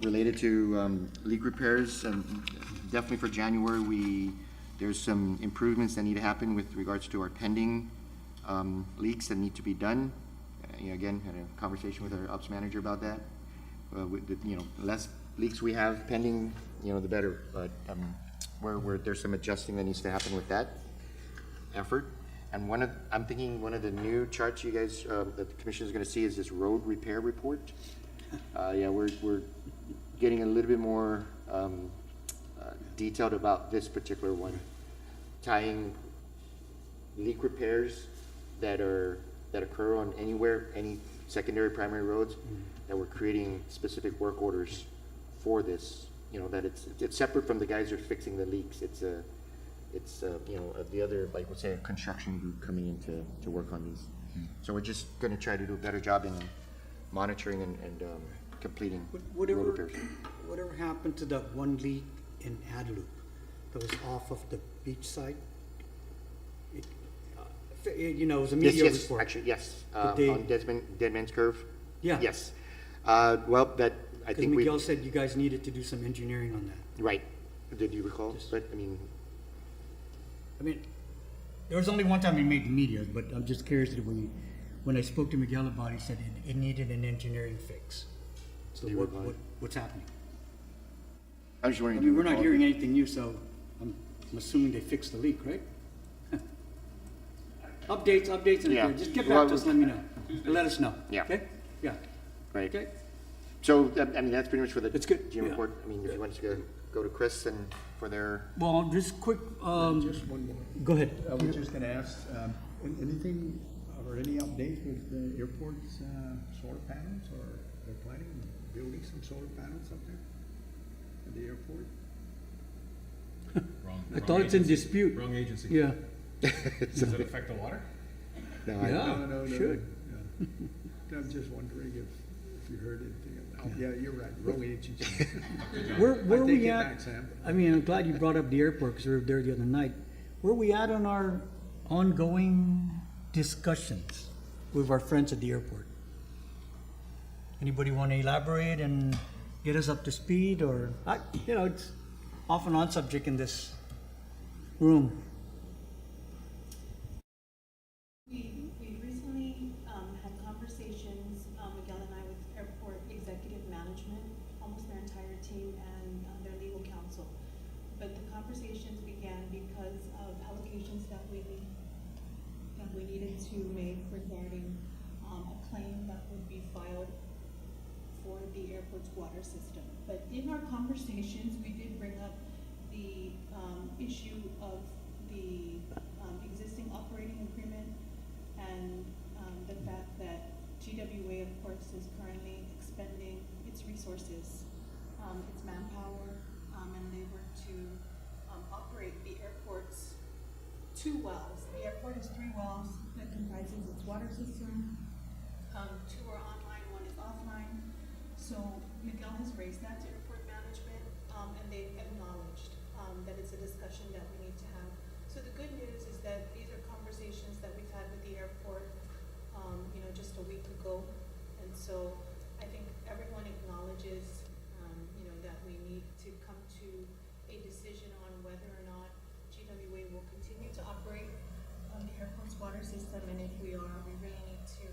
related to leak repairs, and definitely for January, there's some improvements that need to happen with regards to our pending leaks that need to be done. Again, had a conversation with our ops manager about that. With the, less leaks we have pending, the better. But where there's some adjusting that needs to happen with that effort. And I'm thinking one of the new charts you guys, that the commission is going to see is this road repair report. Yeah, we're getting a little bit more detailed about this particular one, tying leak repairs that occur on any secondary, primary roads, that we're creating specific work orders for this. That it's separate from the guys who are fixing the leaks. It's the other, like, let's say, a construction group coming in to work on these. So we're just going to try to do a better job in monitoring and completing road Whatever, repairs. whatever happened to that one leak in Adelup that was off of the beach side? You know, it was a Yes, media yes, report. actually, yes, they- on Dead Man's Curve. Yeah. Yes. Well, that, I Because think we, Miguel said you guys needed to do some engineering on that. right, did you recall? Just- But, I mean, There was only one time he made the media, but I'm just curious that when I spoke to Miguel about it, he said it needed an engineering fix. So You replied? what's happening? I was just I wondering. mean, do we're you not recall? hearing anything new, so I'm assuming they fixed the leak, right? Updates, and Yeah. just get Well, back to us, let me know. Let us know. Yeah. Okay? Yeah. Right. Okay? So, I mean, that's pretty much for the That's good, GM yeah. report. I mean, if you want to go to Chris and for their, Well, just quick, Just one more. go ahead. I was just gonna ask, anything or any updates with the airport's solar panels, or they're planning on building some solar panels up there at the airport? I thought it's in dispute. Wrong agency. Yeah. Does it affect the water? no, I, Yeah, No, should. yeah. I'm just wondering if you heard anything about, yeah, you're right, wrong agency. Where I take we it at? back, Sam. I mean, I'm glad you brought up the airport because we were there the other night. Where we at on our ongoing discussions with our friends at the airport? Anybody want to elaborate and get us up to speed, or it's off and on subject in this room. We recently had conversations, Miguel and I, with airport executive management, almost their entire team, and their legal counsel. But the conversations began because of allocations that we needed to make regarding a claim that would be filed for the airport's water system. But in our conversations, we did bring up the issue of the existing operating agreement and the fact that GWA, of course, is currently expending its resources, its manpower, and labor to operate the airport's 2 wells. The airport has 3 wells that comprises its water system. 2 are online, 1 is offline. So Miguel has raised that to airport management, and they've acknowledged that it's a discussion that we need to have. So the good news is that these are conversations that we've had with the airport, just a week ago. And so I think everyone acknowledges, that we need to come to a decision on whether or not GWA will continue to operate the airport's water system. And if we are, we really need to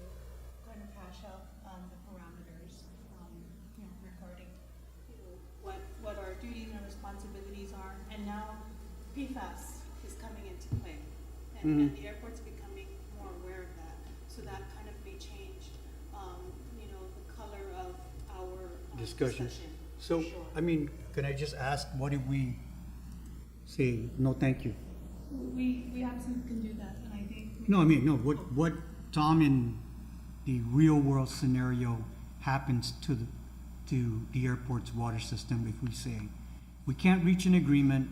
kind of hash out the parameters, regarding, what our duties and responsibilities are. And now PFAS is coming into play, and the airport's becoming more aware of that. So that kind of may change, the color of our Discussion. discussion. So, for sure. I mean, can I just ask, what if we say, no, thank you? We absolutely can do that, and I think. No, I mean, no, what, Tom, in the real world scenario happens to the airport's water system if we say, we can't reach an agreement,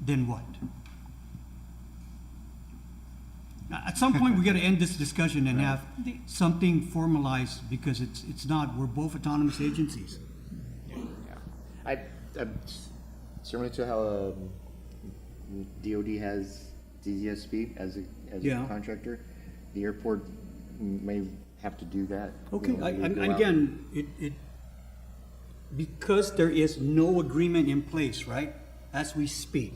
then what? At some point, we gotta end this discussion and have something formalized, because it's not, we're both autonomous agencies. I, similar to how DOD has DZSP as a Yeah. contractor, the airport may have to do that. Okay, We'll go and out. again, because there is no agreement in place, right, as we speak,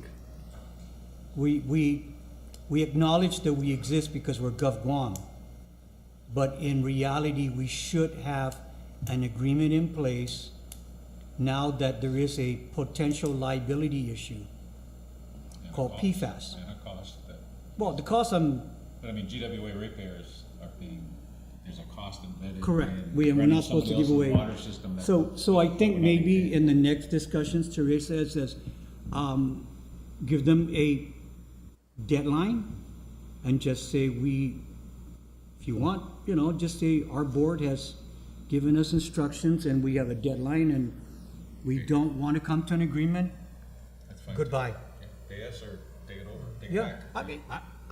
we acknowledge that we exist because we're GovGuam, but in reality, we should have an agreement in place now that there is a potential liability issue called PFAS. And a cost that, Well, the cost, but I mean, GWA ratepayers are being, there's a cost embedded. correct, in we're running not supposed to give somebody away. else's water system that- So I think maybe in the next discussions, Teresa says, give them a deadline and just say if you want, just say our board has given us instructions and we have a deadline and we don't want to come to an agreement, That's fine. goodbye. Yeah, pay us or take it over, take it Yeah, back. I mean,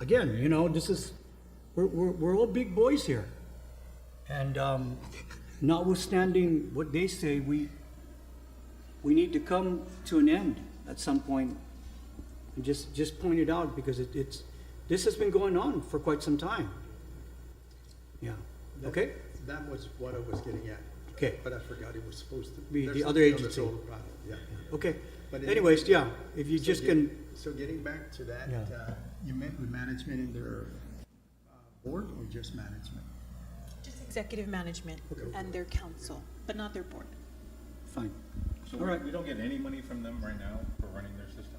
again, this is, we're all big boys here. And, notwithstanding what they say, we need to come to an end at some point. And just point it out because this has been going on for quite some time. Yeah, okay? That was what I was getting at. Okay. But I forgot it was supposed to Be there's the other something on the agency. solar panel, yeah. Okay. But Anyways, yeah, if you So just get- can, So getting back to that, Yeah. you met with management in their board or just management? Just executive management and their council, but not their board. fine. So All right. we don't get any money from them right now for running their system?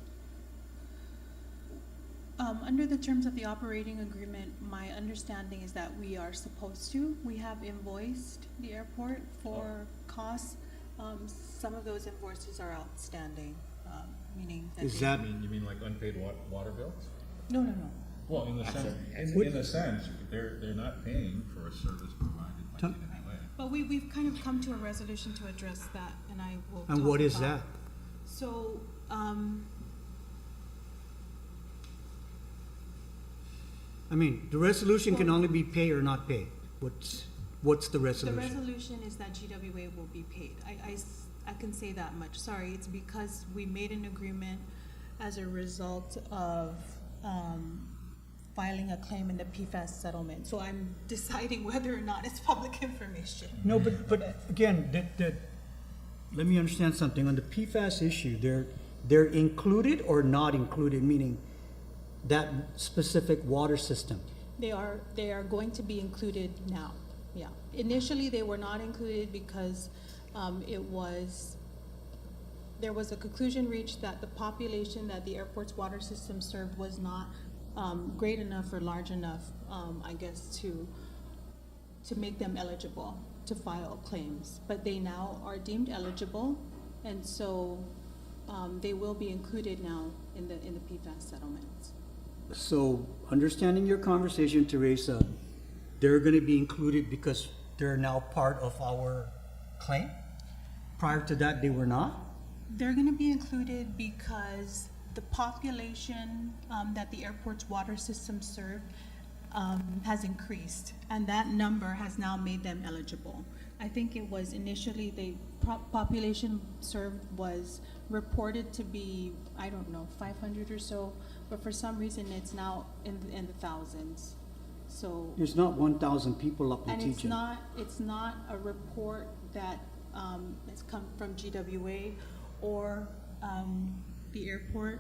Under the terms of the operating agreement, my understanding is that we are supposed to. We have invoiced the airport for costs. Some of those invoices are outstanding, meaning that Is they- that, You mean like unpaid water bills? No, no, no. Well, in the sense, they're not paying for a service provided by Tell- GWA. But we've kind of come to a resolution to address that, and I will and talk what is about- that? So, I mean, the resolution can only be pay or not pay. What's the the resolution? resolution is that GWA will be paid. I can say that much. Sorry, it's because we made an agreement as a result of, filing a claim in the PFAS settlement. So I'm deciding whether or not it's public information. No, but again, let me understand something. On the PFAS issue, they're included or not included, meaning that specific water system? They are going to be included now, yeah. Initially, they were not included because there was a conclusion reached that the population that the airport's water system served was not great enough or large enough, I guess, to make them eligible to file claims. But they now are deemed eligible, and so they will be included now in the PFAS settlements. So, understanding your conversation, Teresa, they're gonna be included because they're now part of our claim? Prior to that, they were not? They're gonna be included because the population that the airport's water system served has increased, and that number has now made them eligible. I think it was initially, population served was reported to be, I don't know, 500 or so, but for some reason, it's now in the thousands. So, There's not 1,000 people up in and TJ. it's not a report that has come from GWA or the airport.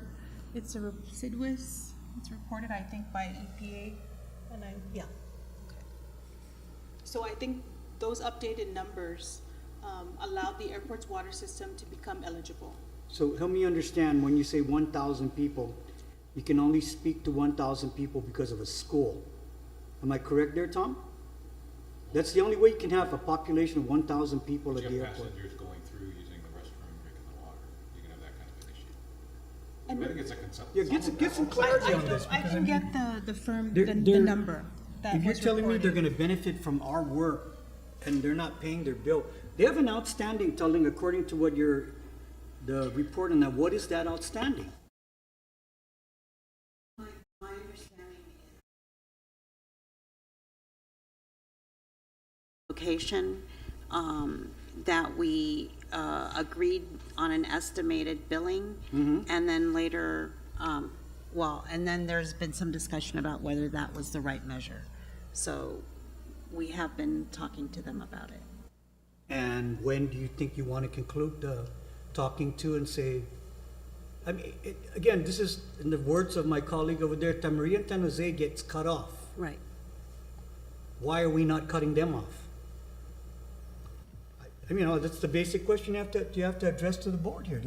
It's it's reported, I think, by EPA, and yeah. Okay. So I think those updated numbers allowed the airport's water system to become eligible. So help me understand, when you say 1,000 people, you can only speak to 1,000 people because of a school. Am I correct there, Tom? That's the only way you can have a population of 1,000 people at You the have airport. passengers going through using the restroom, drinking the water, you can have that kind of an issue. And I think it's a concept. Yeah, get some clarity on this. I because can mean, get the firm, they're- the they're- number that If you're was telling me they're reported. gonna benefit from our work and they're not paying their bill, they have an outstanding telling, according to what the report on that, what is that outstanding? My understanding is location, that we agreed on an estimated billing, and then later, and then there's been some discussion about whether that was the right measure. So we have been talking to them about it. And when do you think you want to conclude the talking to and say, I mean, again, this is in the words of my colleague over there, Tamaria and San Jose gets cut off. Right. Why are we not cutting them off? I mean, that's the basic question you have to address to the board here.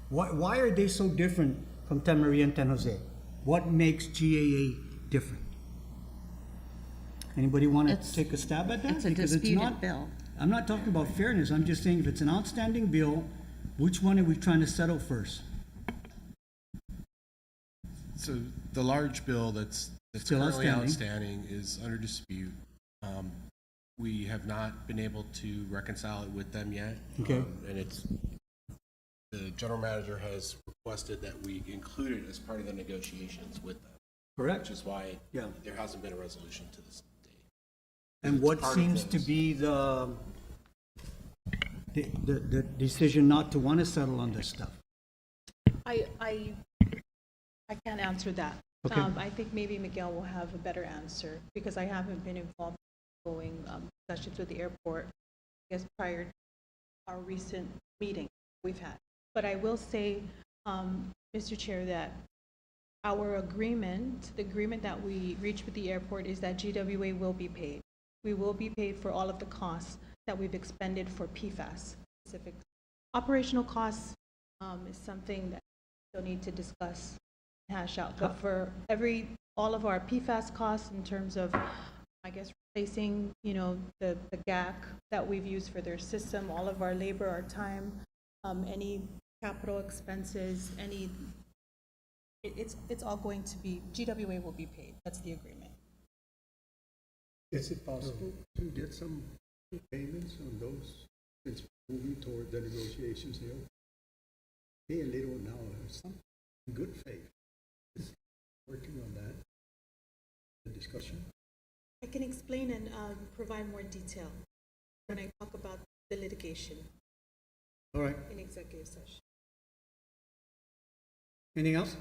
Why are they so different from Tamaria and San Jose? What makes GAA different? Anybody want to It's- take a stab at that? It's a Because disputed not- bill. I'm not talking about fairness, I'm just saying if it's an outstanding bill, which one are we trying to settle first? So the large bill that's Still currently outstanding. outstanding is under dispute. We have not been able to reconcile it with them yet. Okay. And the general manager has requested that we include it as part of the negotiations with them, Correct? which is why Yeah. there hasn't been a resolution to this date. And It's what part of seems to things. be the the decision not to want to settle on this stuff? I can't answer that. Okay. I think maybe Miguel will have a better answer, because I haven't been involved in going sessions with the airport, I guess, prior to our recent meeting we've had. But I will say, Mr. Chair, that our agreement, the agreement that we reached with the airport is that GWA will be paid. We will be paid for all of the costs that we've expended for PFAS specific. Operational costs is something that we'll need to discuss, hash out. But for all of our PFAS costs in terms of, I guess, replacing, the GAC that we've used for their system, all of our labor, our time, any capital expenses, it's all going to be, GWA will be paid. That's the agreement. Is it possible to get some payments on those, since moving toward the negotiations here? Pay a little now, some good faith. Is working on that, the discussion. I can explain and provide more detail when I talk about the litigation All right. in executive session. Anything else?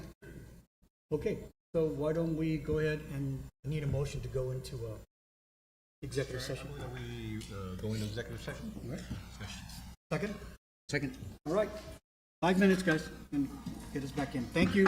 Okay, so why don't we go ahead and I need a motion to go into executive session. Are we go into executive session? All right. Discussion. Second? Second. All right. 5 minutes, guys, and get us back in. Thank you.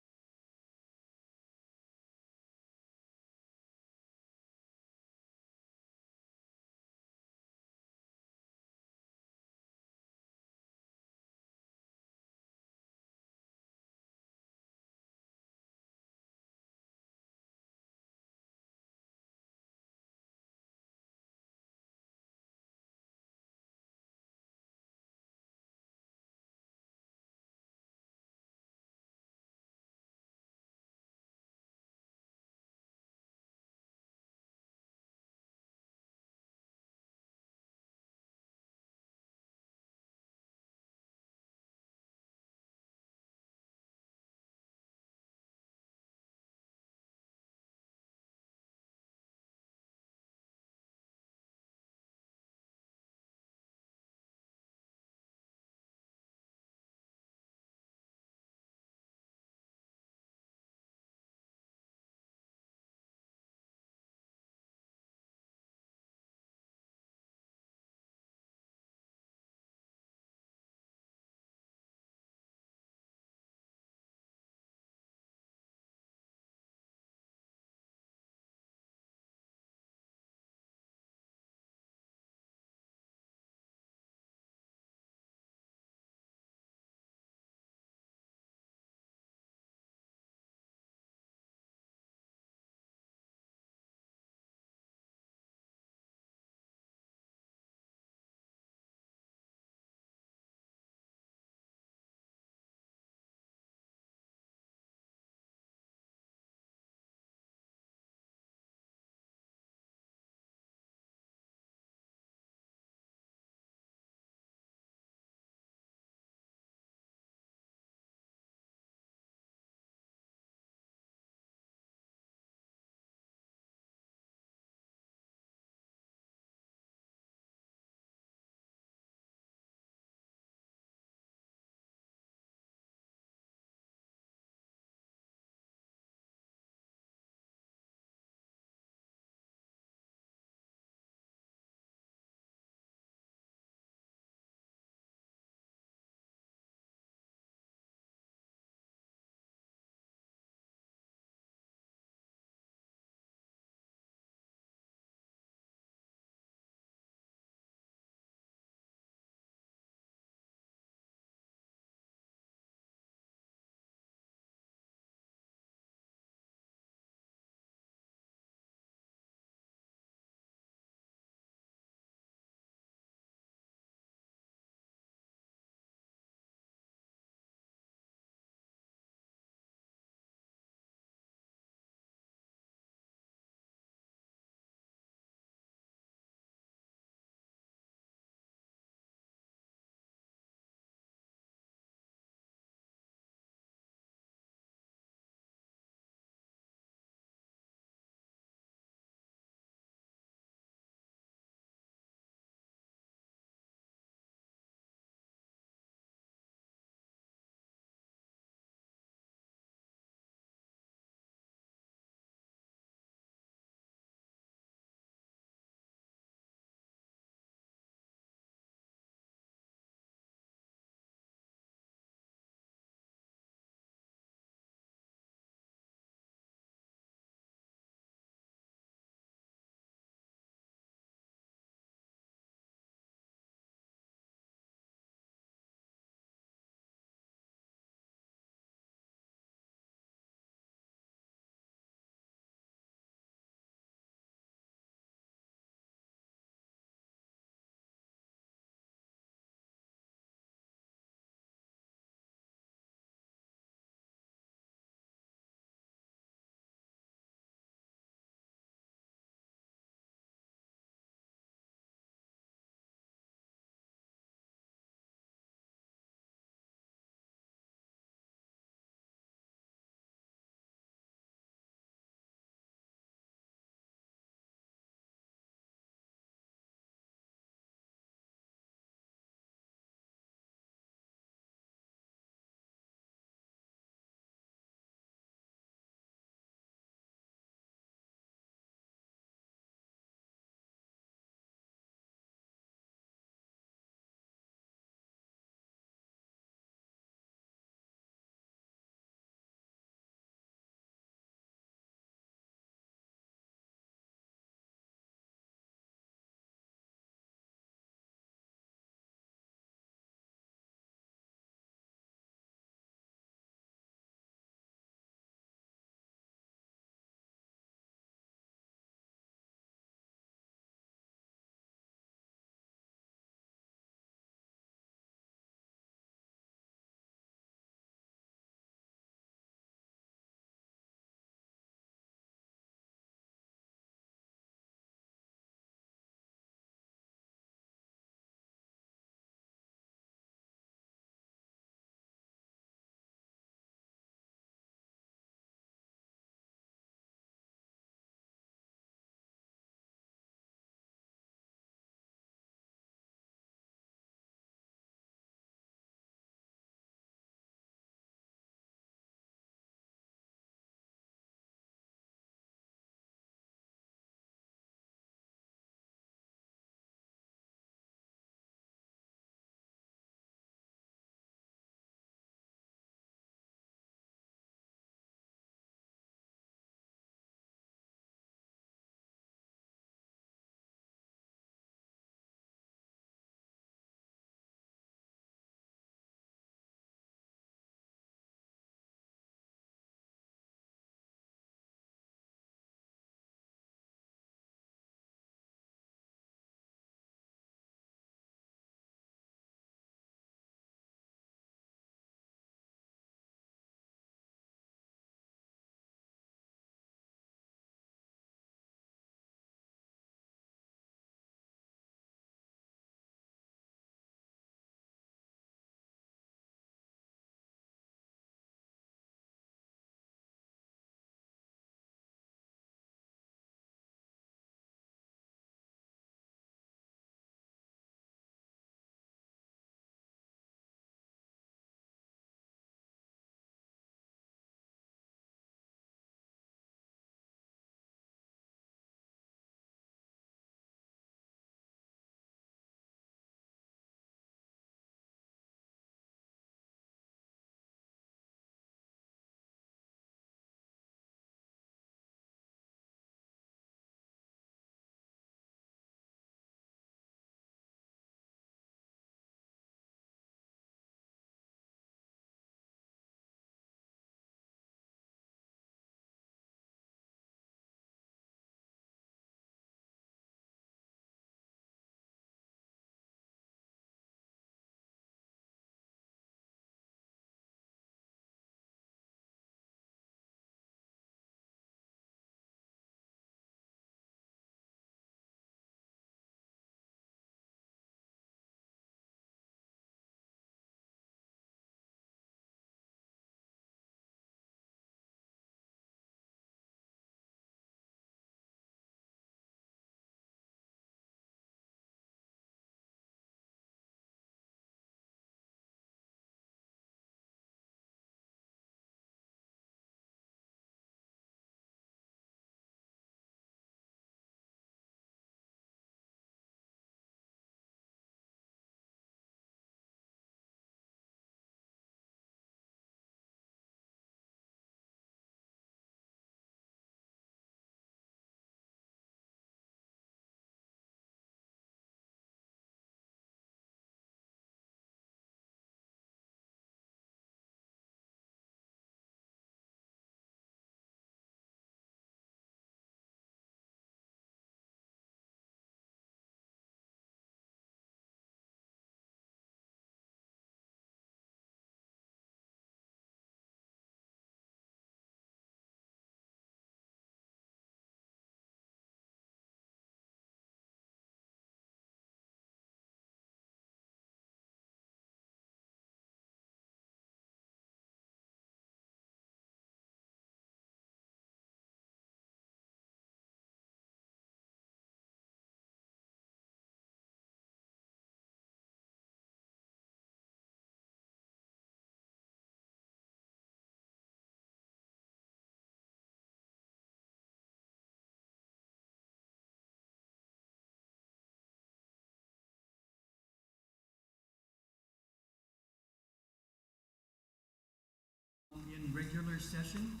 in regular session.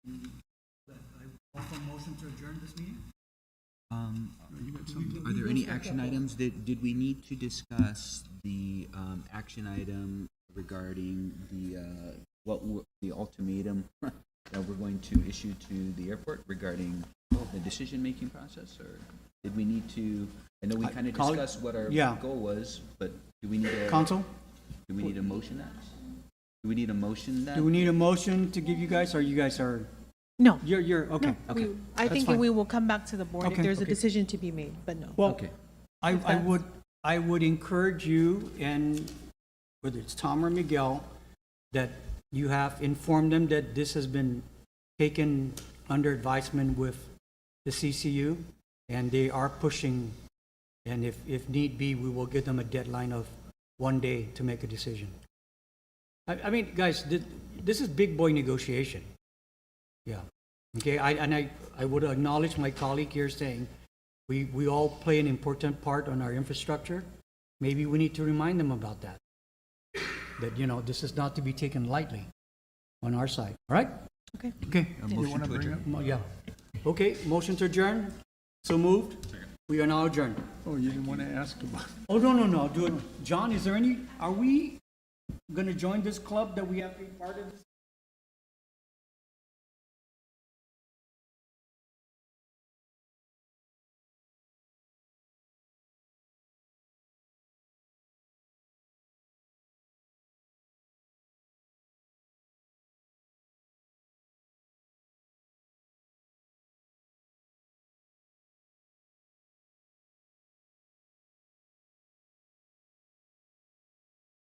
I offer a motion to adjourn this meeting. Are there any action items? Did we need to discuss the action item regarding the ultimatum that we're going to issue to the airport regarding the decision-making process? Or did we need to, I know we kind of Colleague- discussed what our yeah. goal was, but do we need a... Council, Do we need a motion that? Do we need a motion that? do we need a motion to give you guys, or you guys are, No. you're, okay. Okay. I That's think fine. we will come back to the board if Okay, there's a okay. decision to be made, but no. Well, Okay. I would encourage you, and whether it's Tom or Miguel, that you have informed them that this has been taken under advisement with the CCU, and they are pushing, and if need be, we will give them a deadline of 1 day to make a decision. I mean, guys, this is big boy negotiation. Yeah. Okay, I would acknowledge my colleague here saying, we all play an important part on our infrastructure. Maybe we need to remind them about that. That, you know, this is not to be taken lightly on our side, all right? Okay. Okay. A motion to adjourn. Yeah. Okay, motion to adjourn, so moved. We are now adjourned. Oh, you didn't want to ask about. Oh, no, do it. John, are we gonna join this club that we have to be part of this?